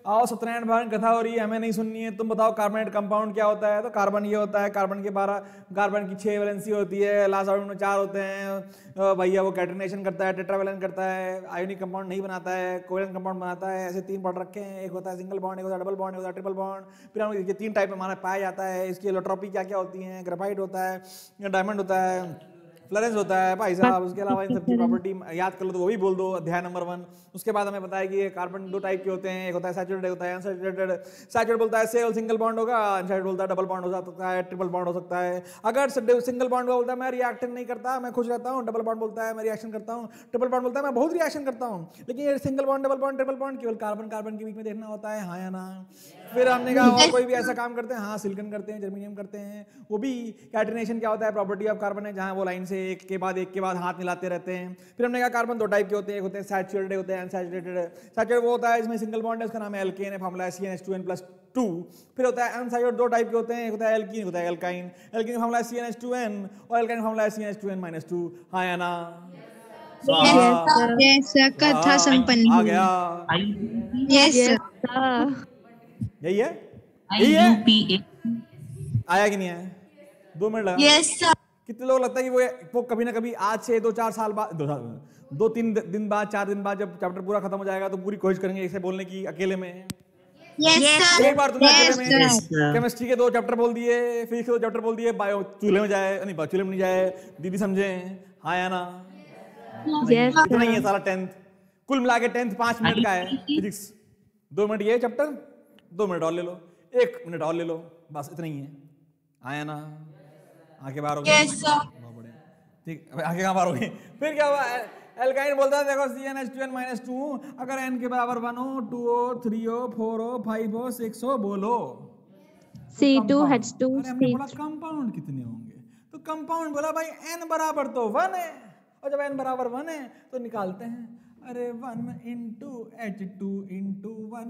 आओ सत्यनारायण भगवान कथा हो रही है, हमें नहीं सुननी है, तुम बताओ कार्बोनेट कंपाउंड क्या होता है? तो कार्बन ये होता है, कार्बन के 12 कार्बन की 6 वैलेंसी होती है, लास्ट आर्बिटल में 4 होते हैं भैया, वो कैटेनेशन करता है, टेट्रावैलेंट करता है, आयोनिक कंपाउंड नहीं बनाता है, कोवेलेंट कंपाउंड बनाता है। ऐसे 3 पढ़ रखे हैं, एक होता है सिंगल बॉन्ड, एक होता है डबल बॉन्ड, एक होता है ट्रिपल बॉन्ड। फिर हम ये 3 टाइप में हमारा पाया जाता है। इसकी एलोट्रोपी क्या क्या होती है? ग्रेफाइट होता है, डायमंड होता है, फ्लोरेंस होता है भाई साहब। उसके अलावा इन सबकी प्रॉपर्टी याद कर लो तो वो भी बोल दो, अध्याय नंबर 1। उसके बाद हमें बताया कि कार्बन 2 टाइप के होते हैं, एक होता है सैचुरेटेड, होता है अनसैचुरेटेड। सैचुरेटेड बोलता है सेल सिंगल बॉन्ड होगा, अनसैचुरेटेड बोलता है डबल बॉन्ड हो सकता है, ट्रिपल बॉन्ड हो सकता है। अगर सिंगल बॉन्ड बोलता है मैं रिएक्शन नहीं करता, मैं खुश रहता हूँ, डबल बॉन्ड बोलता है मैं रिएक्शन करता हूँ, ट्रिपल बॉन्ड बोलता है मैं बहुत रिएक्शन करता हूँ। लेकिन ये single bond, double bond, triple bond केवल कार्बन कार्बन के बीच में देखना होता है, हाँ या ना? फिर हमने कहा और कोई भी ऐसा काम करते हैं? हाँ, सिलिकॉन करते हैं, जर्मेनियम करते हैं। वो भी कैटिनेशन क्या होता है? प्रॉपर्टी ऑफ कार्बन है, जहाँ वो लाइन से एक के बाद हाथ मिलाते रहते हैं। फिर हमने कहा कार्बन 2 टाइप के होते हैं, एक होते हैं सैचुरेटेड, होते हैं अनसैचुरेटेड। सैचुरेटेड वो होता है इसमें सिंगल बॉन्ड है, उसका नाम है एल्केन है, फार्मूला है CnH2n+2। फिर होता है अनसैचुरेटेड, 2 टाइप के होते हैं, एक होता है एल्कीन, होता है एल्काइन। एल्कीन फार्मूला है CnH2n और एल्काइन फार्मूला है CnH2n-2। हाँ या ना?
Yes, sir. कथा संपन्न
आ
हुई.
गया,
Yes, sir.
यही है, यही है।
IUPAC
आया कि नहीं आया? 2 मिनट लगा।
Yes, sir.
कितने लोग लगता है कि वो कभी ना कभी आज से 2-4 साल बाद, 2-3 दिन बाद, 4 दिन बाद जब चैप्टर पूरा खत्म हो जाएगा तो पूरी कोशिश करेंगे इसे बोलने की अकेले में।
Yes, sir.
एक बार तुमने
Yes,
अकेले में
sir.
केमिस्ट्री के 2 चैप्टर बोल दिए, फिजिक्स के 2 चैप्टर बोल दिए, बायो चूल्हे में जाए, नहीं चूल्हे में नहीं जाए, दीदी समझे? हाँ या ना?
Yes,
इतना ही है सारा 10th, कुल मिला के 10th 5 मिनट का है। फिजिक्स 2 मिनट ये चैप्टर, 2 मिनट और ले लो, 1 मिनट और ले लो, बस इतना ही है। हाँ या ना? आगे बार हो गई?
Yes, sir.
बहुत बढ़िया, ठीक। अब आगे कहाँ बार हो गई? फिर क्या हुआ? एल्काइन बोलता है देखो CnH2n-2, अगर n के बराबर 1 हो, 2 हो, 3 हो, 4 हो, 5 हो, 6 हो, बोलो।
C2H2.
अरे हमने बोला कंपाउंड कितने होंगे, तो कंपाउंड बोला भाई n बराबर तो 1 है, और जब n बराबर 1 है तो निकालते हैं। अरे 1 into H2 into 1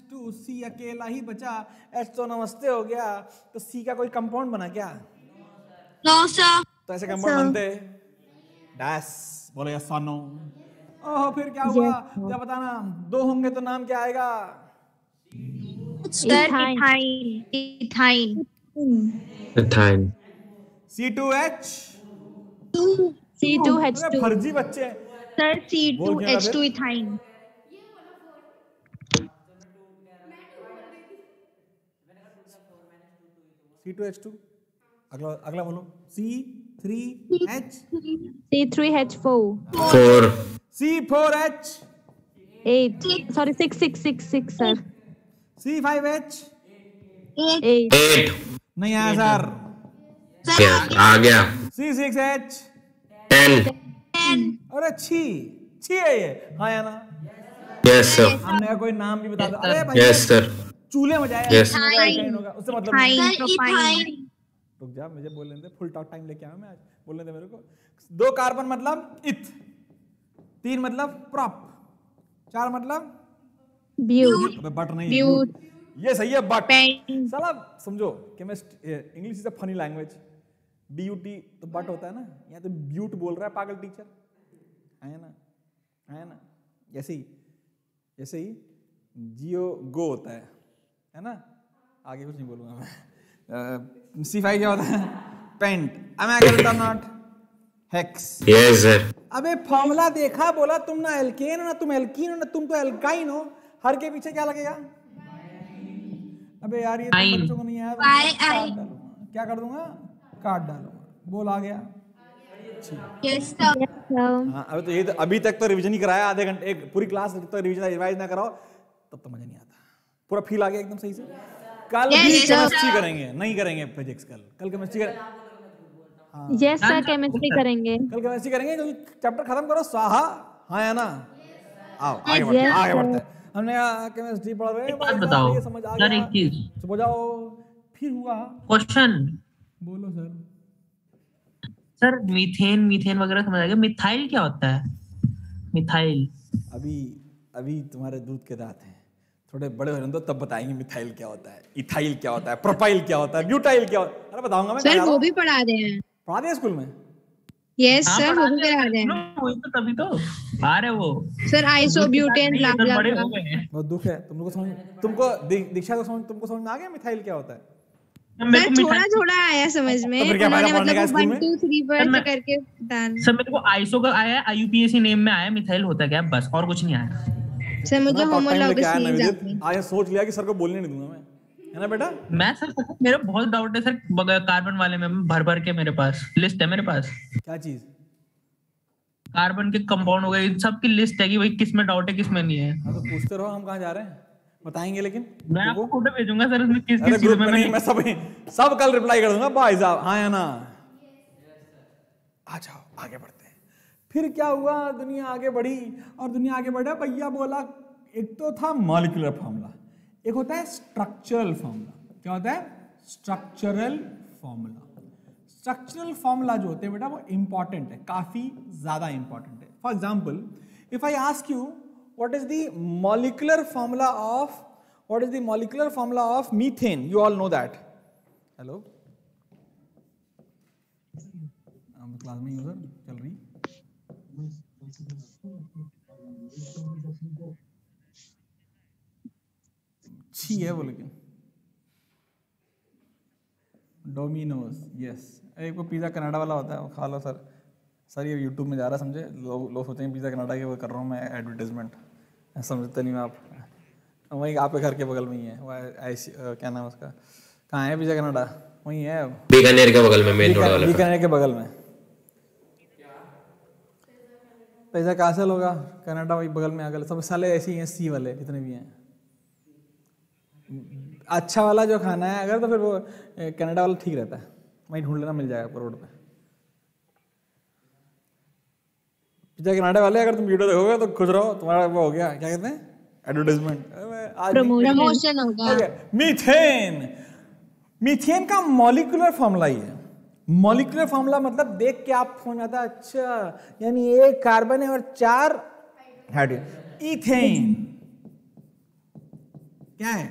- 2, C अकेला ही बचा, H तो नमस्ते हो गया, तो C का कोई कंपाउंड बना क्या?
No, sir.
तो ऐसे कंपाउंड बनते डैश, बोले यस और नो। ओह फिर क्या हुआ? क्या बताना, 2 होंगे तो नाम क्या आएगा?
Ethyne.
C2H।
C2H2.
फर्जी बच्चे हैं।
Sir,
बोल क्या रहा
C2H2 ethyne.
C2H2, अगला बोलो। C3H,
C3H4.
4
C4H,
8. Sorry, 6, sir.
C5H,
8.
8
नहीं आया सर।
क्या आ गया?
C6H,
10
अरे छी है ये। हाँ या ना?
यस सर,
हमने कहा कोई नाम भी बता दो। अरे भाई
यस सर,
चूल्हे में जाए,
Yes.
एल्काइन होगा, उससे मतलब नहीं।
Propyne.
रुक जा, मुझे बोलने दे, फुल टॉक टाइम लेके आया मैं आज, बोलने दे मेरे को। 2 कार्बन मतलब इथ, 3 मतलब प्रॉप, 4 मतलब
Bute.
अबे बट नहीं,
Bute.
ये सही है बट।
Pen.
साला समझो, chemistry English is a funny language. BUT तो बट होता है ना, यहाँ तो ब्यूट बोल रहा है पागल टीचर। है ना? ऐसे ही जियो गो होता है ना? आगे कुछ नहीं बोलूंगा मैं। C5 क्या होता है? Pent. am I correct or not? Hex.
Yes sir,
अबे फॉर्मूला देखा, बोला तुम ना एल्केन हो, ना तुम एल्कीन हो, ना तुम तो एल्काइन हो। हर के पीछे क्या लगेगा? अबे यार ये तुम बच्चों को नहीं आया, क्या कर दूंगा? काट डालूंगा। बोल आ गया?
Yes, sir.
हाँ अभी तो ये तो अभी तक तो रिवीजन ही कराया आधे घंटे, एक पूरी क्लास तक तो रिवाइज ना कराओ तब तो मजा नहीं आता। पूरा फील आ गया एकदम सही से। कल भी केमिस्ट्री करेंगे, नहीं करेंगे फिजिक्स, कल केमिस्ट्री करेंगे।
यस सर, केमिस्ट्री करेंगे।
कल केमिस्ट्री करेंगे क्योंकि चैप्टर खत्म करो स्वाहा। हाँ या ना? आओ आगे बढ़ते हैं, आगे बढ़ते हैं। हमने केमिस्ट्री पढ़ रहे हैं,
बात बताओ
ये समझ आ
सर,
गया।
एक चीज
तो जाओ फिर हुआ।
क्वेश्चन।
बोलो सर।
सर मीथेन वगैरह समझ आ गया, मिथाइल क्या होता है? मिथाइल
अभी तुम्हारे दूध के दांत हैं, थोड़े बड़े हो रहे तो तब बताएंगे मिथाइल क्या होता है, इथाइल क्या होता है, प्रोपाइल क्या होता है, ब्यूटाइल क्या होता है। अरे बताऊंगा मैं।
सर वो भी पढ़ा रहे हैं।
पढ़ा दिया स्कूल में?
यस सर, वो भी करा रहे हैं।
वही तो, तभी तो आ रहे वो
सर आइसोब्यूटेन ब्ला ब्ला
बड़े
ब्ला।
हो गए हैं।
बहुत दुख है तुमको दीक्षा को तुमको समझ में आ गया मिथाइल क्या होता है?
मेरे
सर
को
थोड़ा थोड़ा आया समझ में,
तो फिर क्या फायदा
उन्होंने
पढ़ने का
मतलब
स्कूल में?
1 2 3 पर
मैं-
करके बता रहे।
सर मेरे को आईसो का आया, IUPAC नेम में आया, मिथाइल होता क्या है, बस और कुछ नहीं आया।
सर मुझे होमोलॉगस नहीं
नवनीत,
आती।
आज सोच लिया कि सर को बोलने नहीं दूंगा मैं, है ना बेटा?
मैं सर मेरा बहुत डाउट है सर, कार्बन वाले में भर के मेरे पास लिस्ट है, मेरे पास
क्या चीज?
कार्बन के कंपाउंड हो गए, इन सब की लिस्ट है कि भाई किस में डाउट है किस में नहीं है।
हाँ तो पूछते रहो, हम कहाँ जा रहे हैं बताएंगे। लेकिन
मैं आपको फोटो भेजूंगा सर, उसमें किस
अरे
किस
ग्रुप
चीज
में
में
नहीं, मैं सब कल रिप्लाई कर दूंगा भाई साहब। हाँ या ना? आ जाओ आगे बढ़ते हैं। फिर क्या हुआ, दुनिया आगे बढ़ी और दुनिया आगे बढ़ा। भैया बोला एक तो था मॉलिक्यूलर फॉर्मूला, एक होता है स्ट्रक्चरल फॉर्मूला। क्या होता है? Structural formula. स्ट्रक्चरल फॉर्मूला जो होते हैं बेटा वो इंपॉर्टेंट है, काफी ज्यादा इंपॉर्टेंट है। For example if I ask you what is the molecular formula of methane, you all know that. Hello, class में यूजर चल रही। अच्छी है वो, लेकिन डोमिनोज। यस, एक वो पिज्जा कनाडा वाला होता है, वो खा लो सर। सर ये यूट्यूब में जा रहा है, समझे? लोग सोचेंगे पिज्जा कनाडा के वो कर रहा हूँ मैं एडवर्टाइजमेंट, समझते नहीं मैं। आप वही आपके घर के बगल में ही है वो, ऐसी क्या नाम है उसका, कहाँ है पिज्जा कनाडा? वही है
बीकानेर के बगल में, मेन रोड वाले पे।
बीकानेर के बगल में। पैसा कहाँ से होगा? कनाडा वही बगल में आगे। सब साले ऐसे ही हैं, सी वाले जितने भी हैं। अच्छा वाला जो खाना है अगर, तो फिर वो कनाडा वाला ठीक रहता है, वहीं ढूंढ लेना, मिल जाएगा आपको रोड पे। पिज्जा कनाडा वाले अगर तुम वीडियो देखोगे तो खुश रहो, तुम्हारा वो हो गया, क्या कहते हैं, एडवर्टाइजमेंट,
प्रमोशन होगा।
मीथेन का मॉलिक्यूलर फॉर्मूला ही है। मॉलिक्यूलर फॉर्मूला मतलब देख के आप समझ आता है, अच्छा यानी एक कार्बन है और 4 हाइड्रोजन। इथेन क्या है?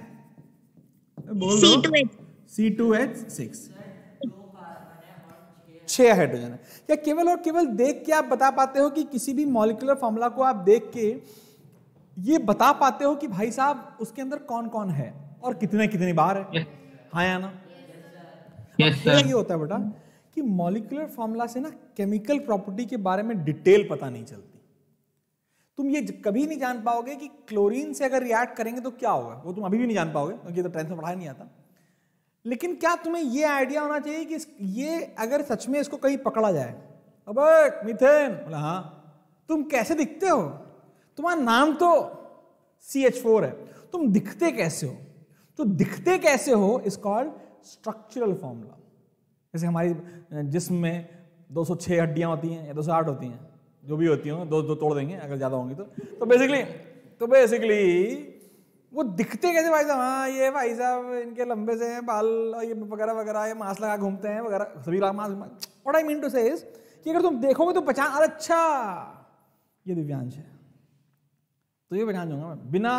बोल दो। C2H6, 6 हाइड्रोजन है। क्या केवल और केवल देख के आप बता पाते हो कि किसी भी मॉलिक्यूलर फॉर्मूला को आप देख के ये बता पाते हो कि भाई साहब उसके अंदर कौन कौन है और कितने कितनी बार है? हाँ या ना? ये होता है बेटा कि मॉलिक्यूलर फॉर्मूला से ना केमिकल प्रॉपर्टी के बारे में डिटेल पता नहीं चलती। तुम ये कभी नहीं जान पाओगे कि क्लोरीन से अगर रिएक्ट करेंगे तो क्या होगा, वो तुम अभी भी नहीं जान पाओगे क्योंकि तो 10th में पढ़ाया नहीं आता। लेकिन क्या तुम्हें ये आइडिया होना चाहिए कि ये अगर सच में इसको कहीं पकड़ा जाए, अबे मीथेन, बोला हाँ, तुम कैसे दिखते हो, तुम्हारा नाम तो CH4 है, तुम दिखते कैसे हो? तो दिखते कैसे हो इज कॉल्ड स्ट्रक्चरल फॉर्मूला। जैसे हमारी जिस्म में 206 हड्डियां होती हैं या 208 होती हैं, जो भी होती हैं, दो तोड़ देंगे अगर ज्यादा होंगी तो बेसिकली वो दिखते कैसे भाई साहब? हाँ ये भाई साहब इनके लंबे से हैं बाल, ये वगैरह वगैरह, ये मास्क लगा घूमते हैं वगैरह, सभी लोग mask. What I mean to say is कि अगर तुम देखोगे तो पहचान, अरे अच्छा ये दिव्यांश है, तो ये पहचान जाऊंगा मैं बिना,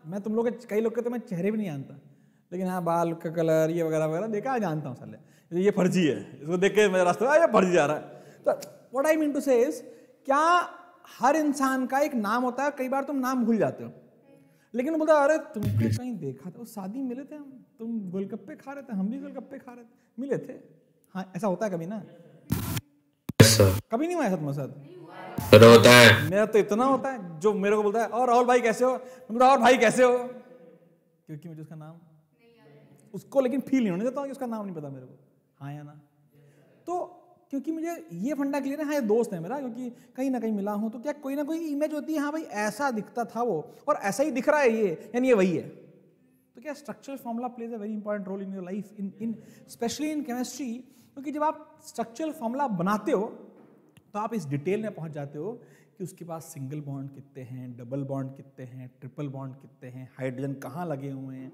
मैं तुम लोग कई लोग के तो मैं चेहरे भी नहीं जानता, लेकिन हाँ बाल का कलर ये वगैरह वगैरह देखा जानता हूँ साले, ये फर्जी है, इसको देख के मेरे रास्ते में ये फर्जी जा रहा है। तो what I mean to say is, क्या हर इंसान का एक नाम होता है, कई बार तुम नाम भूल जाते हो, लेकिन बोलता अरे तुमको कहीं देखा था, वो शादी मिले थे हम, तुम गोलगप्पे खा रहे थे, हम भी गोलगप्पे खा रहे थे, मिले थे। हाँ ऐसा होता है कभी ना? कभी नहीं हुआ ऐसा तुम्हारे साथ?
तो होता है,
मेरा तो इतना होता है, जो मेरे को बोलता है और राहुल भाई कैसे हो, मैं बोलता और भाई कैसे हो, क्योंकि मुझे उसका नाम उसको लेकिन फील नहीं होने देता हूँ कि उसका नाम नहीं पता मेरे को। हाँ या ना? तो क्योंकि मुझे ये फंडा क्लियर है, हाँ ये दोस्त है मेरा, क्योंकि कहीं ना कहीं मिला हूं, तो क्या कोई ना कोई इमेज होती है, हाँ भाई ऐसा दिखता था वो और ऐसा ही दिख रहा है ये, यानी ये वही है। तो क्या structural formula plays a very important role in your life, in specially in chemistry, क्योंकि जब आप स्ट्रक्चरल फॉर्मूला बनाते हो तो आप इस डिटेल में पहुंच जाते हो कि उसके पास सिंगल बॉन्ड कितने हैं, डबल बॉन्ड कितने हैं, ट्रिपल बॉन्ड कितने हैं, हाइड्रोजन कहाँ लगे हुए हैं,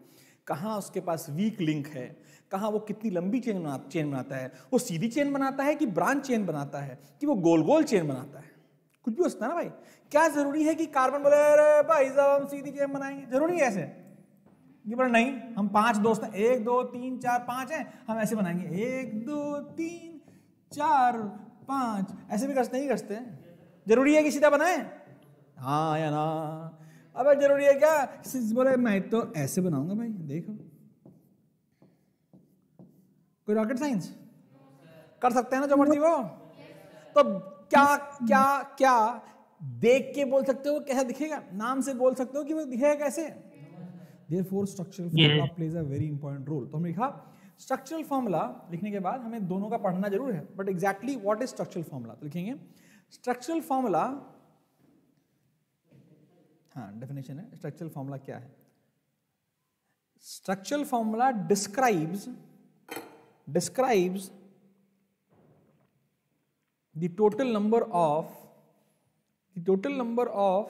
कहाँ उसके पास वीक लिंक है, कहाँ वो कितनी लंबी चेन बनाता है, वो सीधी चेन बनाता है कि ब्रांच चेन बनाता है, कि वो गोल गोल चेन बनाता है, कुछ भी हो सकता है ना भाई। क्या जरूरी है कि कार्बन बोले अरे भाई साहब हम सीधी चेन बनाएंगे, जरूरी है ऐसे? ये बोला नहीं, हम 5 दोस्त हैं, 1 2 3 4 5 हैं, हम ऐसे बनाएंगे 1 2 3 4 5, ऐसे भी नहीं करते। जरूरी है कि सीधा बनाए? हाँ या ना? अबे जरूरी है क्या? बोले मैं तो ऐसे बनाऊंगा भाई, देखो कोई रॉकेट साइंस कर सकते हैं ना जो मर्जी वो। तो क्या क्या क्या देख के बोल सकते हो कैसा दिखेगा, नाम से बोल सकते हो कि वो दिखेगा कैसे। Therefore structural formula plays a very important role। तो हमने लिखा स्ट्रक्चरल फॉर्मूला, लिखने के बाद हमें दोनों का पढ़ना जरूर है, but exactly what is structural formula, तो लिखेंगे स्ट्रक्चरल फॉर्मूला, हाँ डेफिनेशन है स्ट्रक्चरल फॉर्मूला क्या है। Structural formula describes the total number of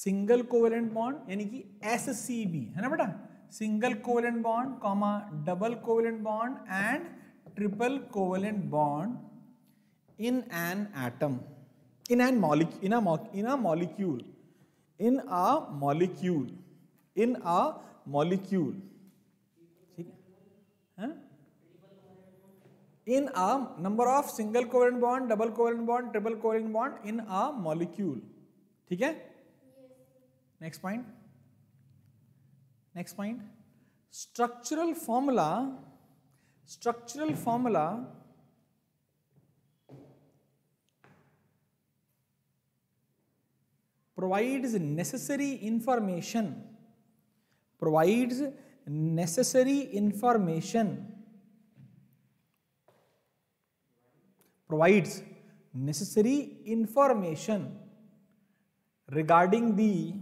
single covalent bond, यानी कि SCB है ना बेटा, single covalent bond comma double covalent bond and triple covalent bond in an atom, in a molecule, ठीक है, in a number of single covalent bond, double covalent bond, triple covalent bond in a molecule, ठीक है। Next point structural formula provides necessary information regarding the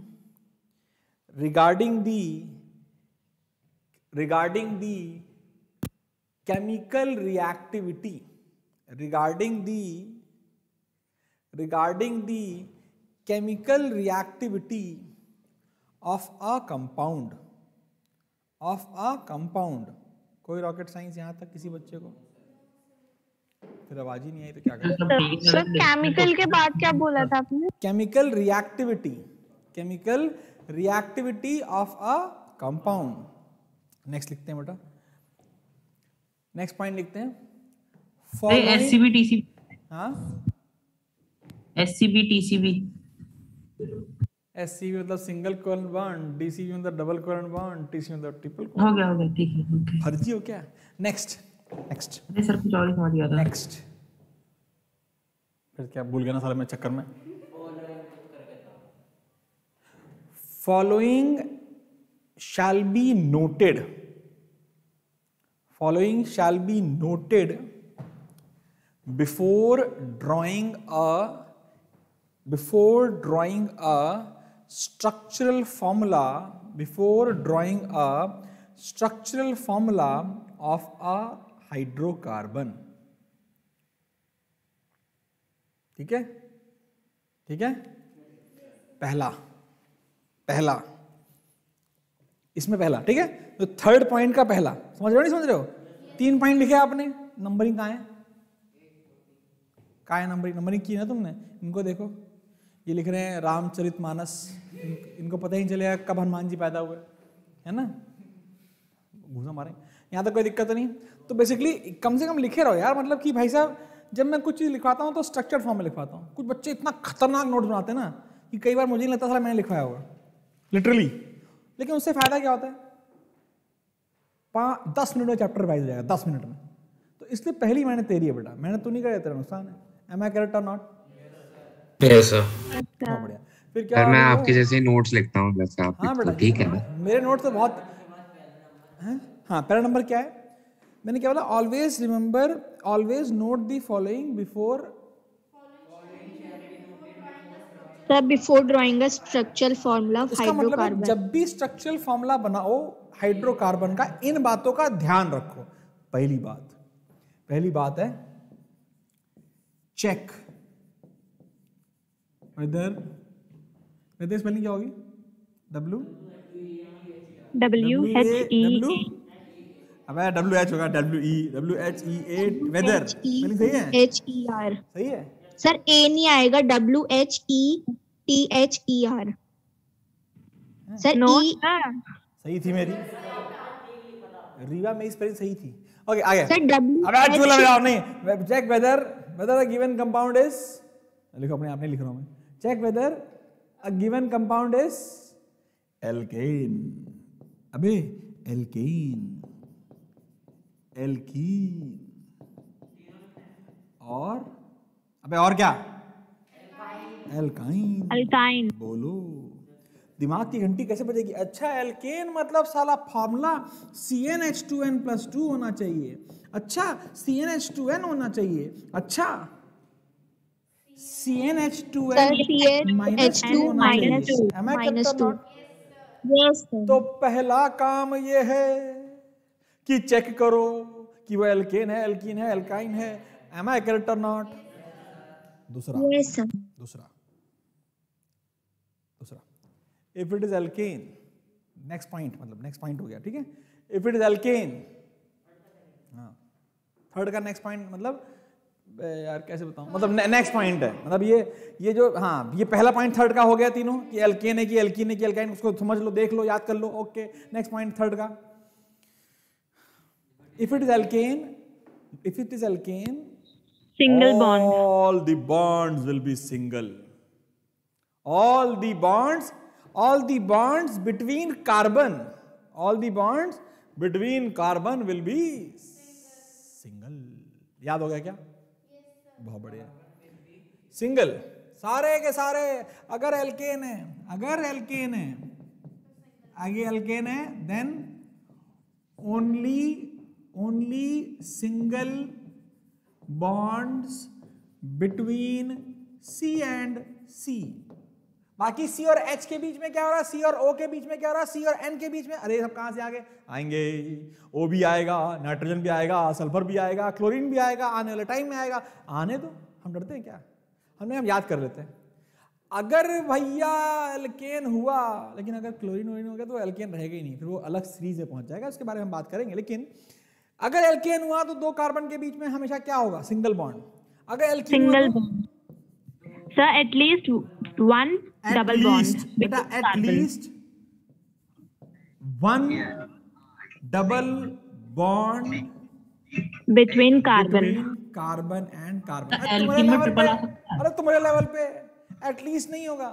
chemical reactivity of a compound। कोई rocket science यहां तक किसी बच्चे को? फिर आवाज ही नहीं आई तो क्या करें।
सर केमिकल के बाद क्या बोला था आपने?
Chemical reactivity of a compound. Next लिखते हैं बेटा, नेक्स्ट पॉइंट लिखते हैं
SCB TCB।
हाँ
SCB TCB
मतलब सिंगल कोवेलेंट बॉन्ड, DCB मतलब डबल कोवेलेंट बॉन्ड, TCB मतलब ट्रिपल कोवेलेंट।
हो गया ठीक है, ओके।
फर्जी हो क्या? नेक्स्ट
अरे सर कुछ और ही समझ गया था।
नेक्स्ट फिर क्या भूल गया ना सारे में चक्कर में। Following shall be noted before drawing a structural formula of a hydrocarbon। ठीक है पहला इसमें पहला, ठीक है। तो थर्ड पॉइंट का पहला समझ रहे हो नहीं समझ रहे हो? 3 पॉइंट लिखे आपने, नंबरिंग कहाँ है नंबरिंग की ना तुमने? इनको देखो, ये लिख रहे हैं रामचरितमानस, इनको पता ही नहीं चलेगा कब हनुमान जी पैदा हुए, है ना, घूसा मारे। यहाँ तक कोई दिक्कत नहीं। तो बेसिकली कम से कम लिखे रहो यार, मतलब कि भाई साहब जब मैं कुछ चीज़ लिखवाता हूँ तो स्ट्रक्चर्ड फॉर्म में लिखवाता हूँ। कुछ बच्चे इतना खतरनाक नोट्स बनाते हैं ना कि कई बार मुझे नहीं लगता था मैंने लिखवाया होगा लिटरली, लेकिन उससे फायदा क्या होता है, 10 मिनट में चैप्टर रिवाइज हो जाएगा, 10 मिनट में। तो इसलिए पहली मैंने तेरी है बेटा, मैंने तो नहीं कराया, तेरा नुकसान है। Am I correct or not?
Yes sir।
बहुत बढ़िया। फिर क्या,
मैं आपकी जैसे नोट्स लिखता हूँ वैसे आप।
हाँ बेटा
ठीक है ना?
मेरे नोट्स तो बहुत हैं। हाँ पहला नंबर क्या है? मैंने क्या बोला? Always remember, always note the following before.
Sir before drawing a structural formula of
इसका मतलब है
हाइड्रोकार्बन।
जब भी स्ट्रक्चरल फॉर्मूला बनाओ हाइड्रोकार्बन का, इन बातों का ध्यान रखो। पहली बात है चेक वेदर स्पेलिंग क्या होगी?
WHE
अबे WH होगा, WHE8 वेदर स्पेलिंग सही है?
HER
सही है।
सर A नहीं आएगा, WHETHER सर
नो
E
सही थी मेरी रीवा, मेरी स्पेलिंग सही थी। ओके आगे।
सर W
अबे आज बोला मेरा नहीं। Check whether a given compound is, लिखो अपने आप नहीं लिख रहा हूं मैं। Check whether a given compound is alkane. अबे एल्केन, और अबे और क्या? एल्काइन। बोलो, दिमाग की घंटी कैसे बजेगी? अच्छा एल्केन मतलब साला फॉर्मूला CnH2n+2 होना चाहिए। अच्छा CnH2n होना चाहिए। अच्छा CnH2n -2 होना चाहिए। Am I correct or not?
Yes
तो पहला काम ये है कि चेक करो कि वो एल्केन है, एल्कीन है, एल्काइन है। Am I correct or not? दूसरा if it is alkane, next point हो गया, ठीक है। if it is alkane, हाँ थर्ड का नेक्स्ट पॉइंट मतलब यार कैसे बताऊं, मतलब नेक्स्ट पॉइंट है, मतलब ये जो, हाँ ये पहला पॉइंट थर्ड का हो गया तीनों, कि एल्केन है कि एल्कीन है कि एल्काइन, उसको समझ लो, देख लो, याद कर लो। ओके नेक्स्ट पॉइंट थर्ड का, if it is alkane
single bond.
all the bonds will be single. All the bonds between carbon will be single. याद हो गया क्या? बहुत बढ़िया। सिंगल सारे के सारे। अगर एल्केन है then only single bonds between C and C। बाकी C और H के बीच में क्या हो रहा है, C और O के बीच में क्या हो रहा है, C और N के बीच में, अरे सब कहां से आगे आएंगे? O भी आएगा, नाइट्रोजन भी आएगा, सल्फर भी आएगा, क्लोरीन भी आएगा, आने वाले टाइम में आएगा। आने दो, हम डरते हैं क्या? हम याद कर लेते हैं। अगर भैया एल्केन हुआ, लेकिन अगर क्लोरीन हो गया तो एल्केन रहेगा ही नहीं, फिर वो अलग सीरीज में पहुंच जाएगा, उसके बारे में हम बात करेंगे। लेकिन अगर एल्केन हुआ तो दो कार्बन के बीच में हमेशा क्या होगा? Single bond. अगर एल्कीन
Single
हुआ
bond. Sir, at least one double bond.
बेटा at least one double bond
Between carbon.
Carbon and carbon.
Alkene में ट्रिपल आ सकता है।
अरे तुम्हारे लेवल पे एटलीस्ट नहीं होगा,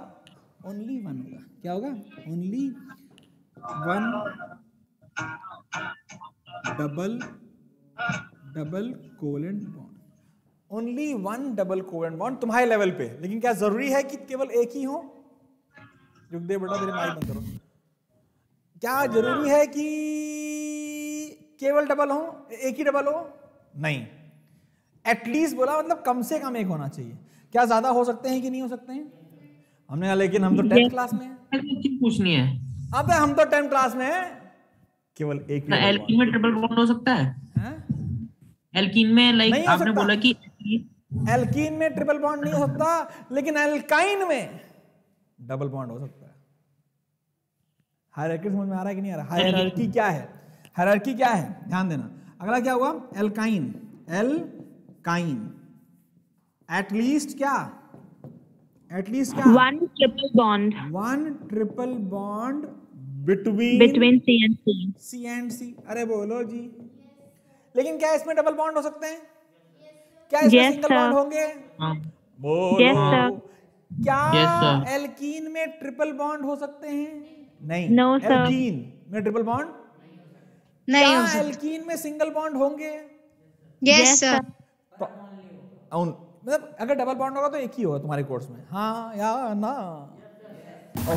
ओनली वन होगा। क्या होगा? Only one double covalent bond. Only one double covalent bond तुम्हारे लेवल पे। लेकिन क्या जरूरी है कि केवल एक ही हो? रुक दे बेटा, तेरे माइक बंद करो। क्या जरूरी है कि केवल डबल हो, एक ही डबल हो? नहीं, एटलीस्ट बोला मतलब कम से कम एक होना चाहिए। क्या ज्यादा हो सकते हैं कि नहीं हो सकते हैं? हमने कहा लेकिन हम तो 10th क्लास में हैं।
पूछनी है।
अबे हम तो 10th क्लास में हैं। केवल एक ही
एल्कीन में ट्रिपल बॉन्ड हो सकता है? एल्कीन में लाइक आपने बोला कि
एल्कीन में ट्रिपल बॉन्ड नहीं हो सकता, लेकिन एल्काइन में डबल बॉन्ड हो सकता है। हायरार्की समझ में आ रहा है कि नहीं आ रहा? हायरार्की क्या है? हायरार्की क्या है? ध्यान देना। अगला क्या हुआ? एल्काइन। एटलीस्ट क्या?
One triple bond.
One triple bond between
C and C.
अरे बोलो जी। लेकिन क्या इसमें डबल बॉन्ड हो सकते हैं? क्या इसमें सिंगल बॉन्ड होंगे? बोलो।
Yes, sir.
क्या
Yes, sir.
एल्कीन में ट्रिपल बॉन्ड हो सकते हैं? नहीं।
No, sir.
एल्कीन में ट्रिपल बॉन्ड
नहीं हो
क्या
सकता।
एल्कीन में सिंगल बॉन्ड होंगे?
Yes sir.
मतलब अगर डबल बॉन्ड होगा तो एक ही होगा तुम्हारे कोर्स में, हाँ या ना?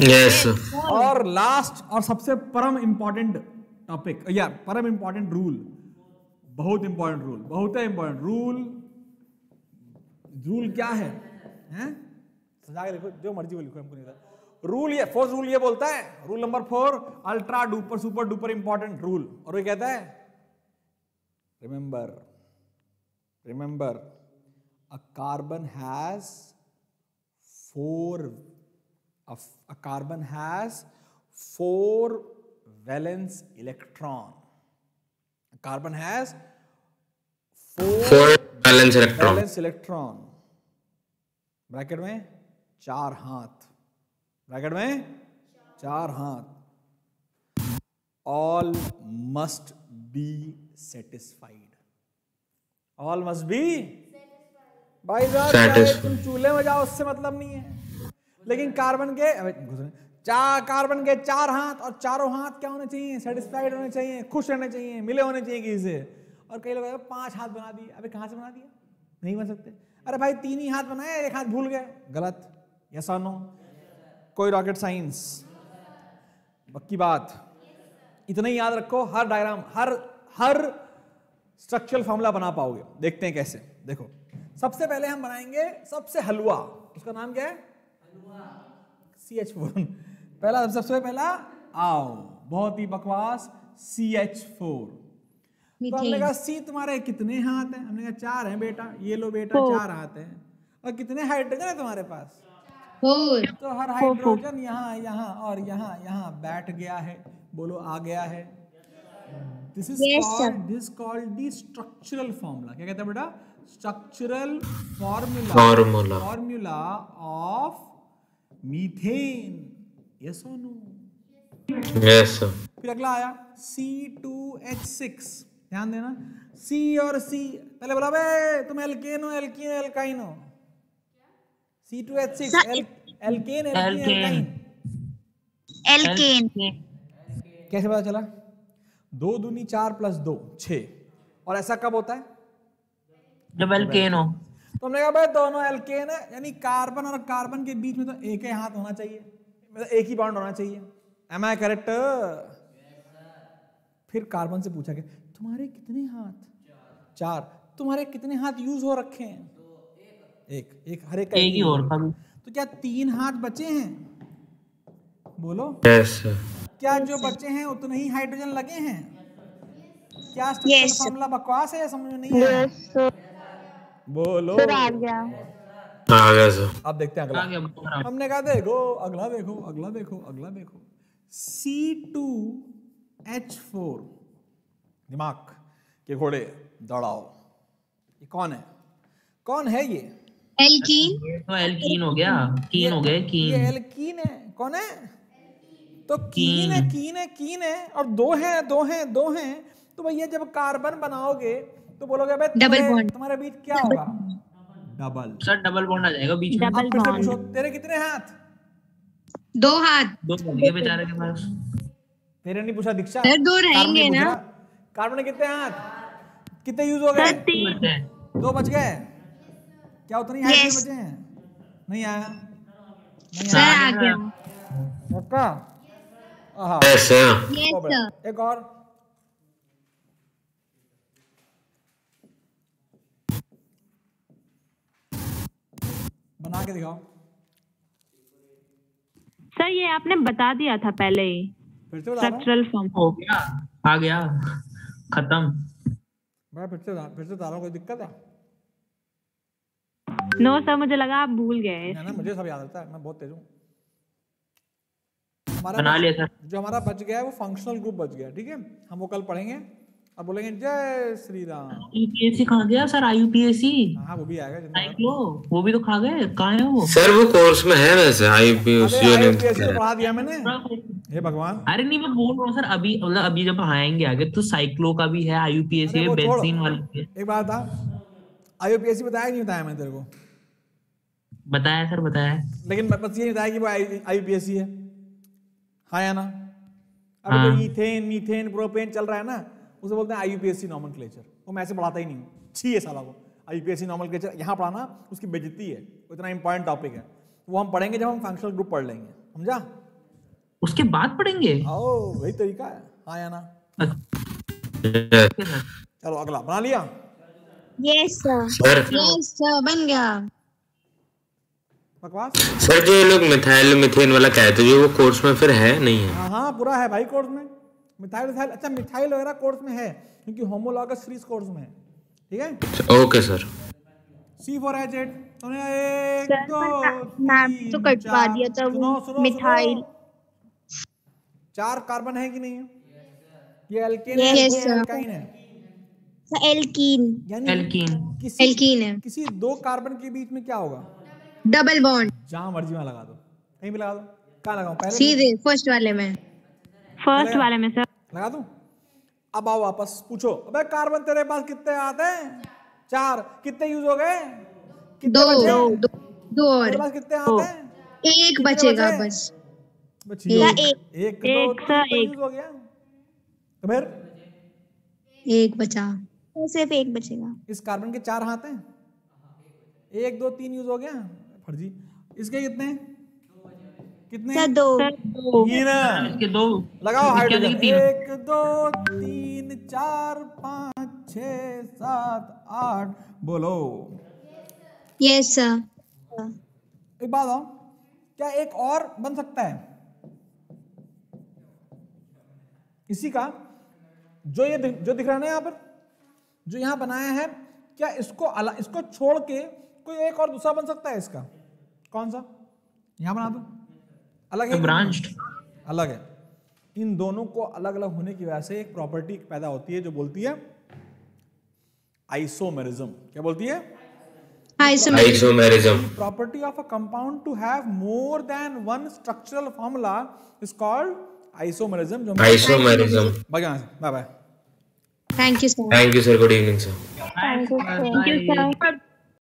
यस
और लास्ट और सबसे परम इंपॉर्टेंट टॉपिक या परम इंपॉर्टेंट रूल, बहुत इंपॉर्टेंट रूल, बहुत है इंपॉर्टेंट रूल। रूल क्या है? हैं? सजा के लिखो, जो मर्जी वो लिखो, हमको नहीं पता। रूल ये फोर्थ रूल ये बोलता है, rule number 4, ultra duper super duper important rule, और ये कहता है remember a carbon has four valence electron. Carbon has four
valence electron.
Bracket में 4 हाथ, ब्रैकेट में 4 हाथ। All must be satisfied. All must be भाई साहब, तुम चूल्हे में जाओ उससे मतलब नहीं है, लेकिन कार्बन के 4 हाथ, और चारों हाथ क्या होने चाहिए? सेटिस्फाइड होने चाहिए, खुश रहने चाहिए, मिले होने चाहिए किसी से। और कई लोग 5 हाथ बना दिए, अबे कहां से बना दिया? नहीं बन सकते। अरे भाई 3 ही हाथ बनाए, 1 हाथ भूल गए, गलत। यस और नो? कोई रॉकेट साइंस पक्की बात, इतना ही याद रखो। हर डायग्राम, हर स्ट्रक्चरल फॉर्मूला बना पाओगे। देखते हैं कैसे। देखो, सबसे पहले हम बनाएंगे सबसे हलवा, उसका नाम क्या है? CH4। पहला, सबसे पहला आओ, बहुत ही बकवास, CH4। तो हमने कहा सी तुम्हारे कितने हाथ हैं? हमने कहा 4 हैं बेटा, ये लो बेटा 4 हाथ हैं। और कितने हाइड्रोजन है तुम्हारे पास?
4।
तो हर हाइड्रोजन यहाँ यहाँ और यहाँ यहाँ बैठ गया है। बोलो आ गया है। This is called the structural formula. क्या कहते हैं बेटा? Structural formula of methane. Yes और नो?
Yes sir.
फिर अगला आया C2H6। ध्यान देना, C और C, पहले बोला बे तुम एल्केन हो, एल्काइन हो। C2H6 alkene. कैसे पता चला? 2 दूनी 4 + 2 6। और ऐसा कब होता है?
जब एल्केन हो।
तो हमने कहा भाई दोनों एल्केन है, यानी कार्बन और कार्बन के बीच में तो एक ही हाथ होना चाहिए, मतलब एक ही बॉन्ड होना चाहिए। Am I correct? फिर कार्बन से पूछा गया तुम्हारे कितने हाथ? 4। तुम्हारे कितने हाथ यूज हो रखे हैं? एक हर एक
ही और का।
तो क्या 3 हाथ बचे हैं? बोलो।
Yes sir.
क्या जो बचे हैं उतने ही हाइड्रोजन लगे हैं? क्या स्ट्रक्चरल फॉर्मूला बकवास है, समझ में नहीं आया? बोलो।
आ गया
सर।
अब देखते हैं अगला। हमने कहा देखो अगला देखो C2H4। दिमाग के घोड़े दौड़ाओ। ये कौन है ये?
एल्कीन।
तो एल्कीन हो गया, कीन हो गए, कीन।
ये एल्कीन है। कौन है? तो कीन है और 2 हैं। तो भैया जब कार्बन बनाओगे तो बोलोगे भाई तुम्हारे बीच क्या होगा? डबल।
सर डबल बॉन्ड आ जाएगा बीच में।
अब फिर से पूछो, तेरे कितने हाथ?
2 हाथ।
2 होंगे बेचारे के पास।
तेरे नहीं पूछा दीक्षा,
2 रहेंगे ना।
कार्बन के कितने हाथ? कितने यूज हो गए? 2 बच गए। क्या उतनी हाइड्रोजन बचे हैं? नहीं आया।
आ गया।
पक्का?
Yes sir.
एक और। बना के दिखाओ।
सर ये आपने बता दिया था पहले ही।
फिर से बता रहा हूं।
स्ट्रक्चरल फॉर्म
हो गया, आ गया, खत्म।
मैं फिर से बता रहा हूं, कोई दिक्कत है?
नो सर, मुझे लगा आप भूल गए।
ना मुझे सब याद रहता है, मैं बहुत तेज हूँ।
बना लिया सर।
जो हमारा बच गया है वो फंक्शनल ग्रुप बच गया, ठीक है? हम वो कल पढ़ेंगे। अब बोलेंगे जय श्री राम।
यूपीएससी खा गया सर, आईयूपीएससी।
हाँ वो भी आएगा।
साइक्लो वो भी तो खा गए। कहाँ है वो?
सर वो कोर्स में है वैसे, आईयूपीएससी
पढ़ा दिया मैंने। हे भगवान।
अरे नहीं, मैं बोल रहा हूँ सर, अभी मतलब अभी जब आएंगे आगे तो साइक्लो का भी है, आईयूपीएससी है, बेंजीन वाली। एक
बात था, आईयूपीएससी बताया नहीं बताया? मैं तेरे को
बताया सर, बताया।
लेकिन बस ये बताया कि वो आईयूपीएससी है, हाँ या ना? अब जो ईथेन मीथेन प्रोपेन चल रहा है ना, उसे बोलते हैं आईयूपीएससी नॉमेनक्लेचर। वो मैं ऐसे पढ़ाता ही नहीं हूँ, छी साला को। आईयूपीएससी नॉमेनक्लेचर यहाँ पढ़ाना उसकी बेइज्जती है, इतना इंपॉर्टेंट टॉपिक है। वो हम पढ़ेंगे जब हम फंक्शनल ग्रुप पढ़ लेंगे, समझा?
उसके बाद पढ़ेंगे।
वही तरीका है, हाँ या ना? चलो अगला बना लिया।
Yes sir,
sir
yes sir, बन गया।
बकवास।
सर जो ये लोग मिथाइल मीथेन वाला कहते हैं, जो वो कोर्स में फिर है नहीं है?
हाँ पूरा है भाई कोर्स में। मिथाइल अच्छा मिथाइल वगैरह कोर्स में है क्योंकि होमोलॉगस सीरीज कोर्स में है, ठीक है।
Okay sir.
C4H8 तूने 1
सर,
2
मैम तो कटवा दिया था वो मिथाइल।
4 कार्बन है कि नहीं है? ये एल्केन
Yes,
है,
sir.
एल्काइन है,
सर एल्कीन,
यानी
एल्कीन।
एल्कीन है।
किसी 2 कार्बन के बीच में क्या होगा?
डबल बॉन्ड,
जहां मर्जी में लगा दो, कहीं भी लगा दो। कहाँ लगाऊं? पहले
सीधे फर्स्ट वाले में।
फर्स्ट वाले में सर।
लगा दूं? अब आओ वापस पूछो, अबे कार्बन तेरे पास कितने आते हैं? 4। कितने यूज हो गए? कितने बचे?
दो और
तेरे पास कितने आते हैं?
एक
कितने
बचेगा
बचे?
बस।
बचिए
एक।
एक
एक,
तो
सर, एक।
यूज हो गया, तो फिर
एक बचा, तो सिर्फ एक बचेगा।
इस कार्बन के 4 हाथ हैं, 1 2 3 यूज हो गया, फर्जी। इसके कितने कितने?
सर दो।
सर 2।
3।
इसके 2
लगाओ हाइड्रोजन।
इसके 3।
1 2 3 4 5 6 7 8 बोलो।
Yes sir.
एक बात आओ, क्या एक और बन सकता है इसी का? जो दिख रहा है ना यहाँ पर, जो यहाँ बनाया है, क्या इसको छोड़ के कोई एक और दूसरा बन सकता है इसका? कौन सा? यहाँ बना दो। अलग है,
ब्रांच्ड
अलग है। इन दोनों को अलग अलग होने की वजह से एक प्रॉपर्टी पैदा होती है जो बोलती है आइसोमेरिज्म। क्या बोलती है?
Isomerism.
Property of a compound to have more than one structural formula is called isomerism.
Isomerism.
Bye bye.
Thank you sir.
Thank you sir, good evening sir.
Thank you sir.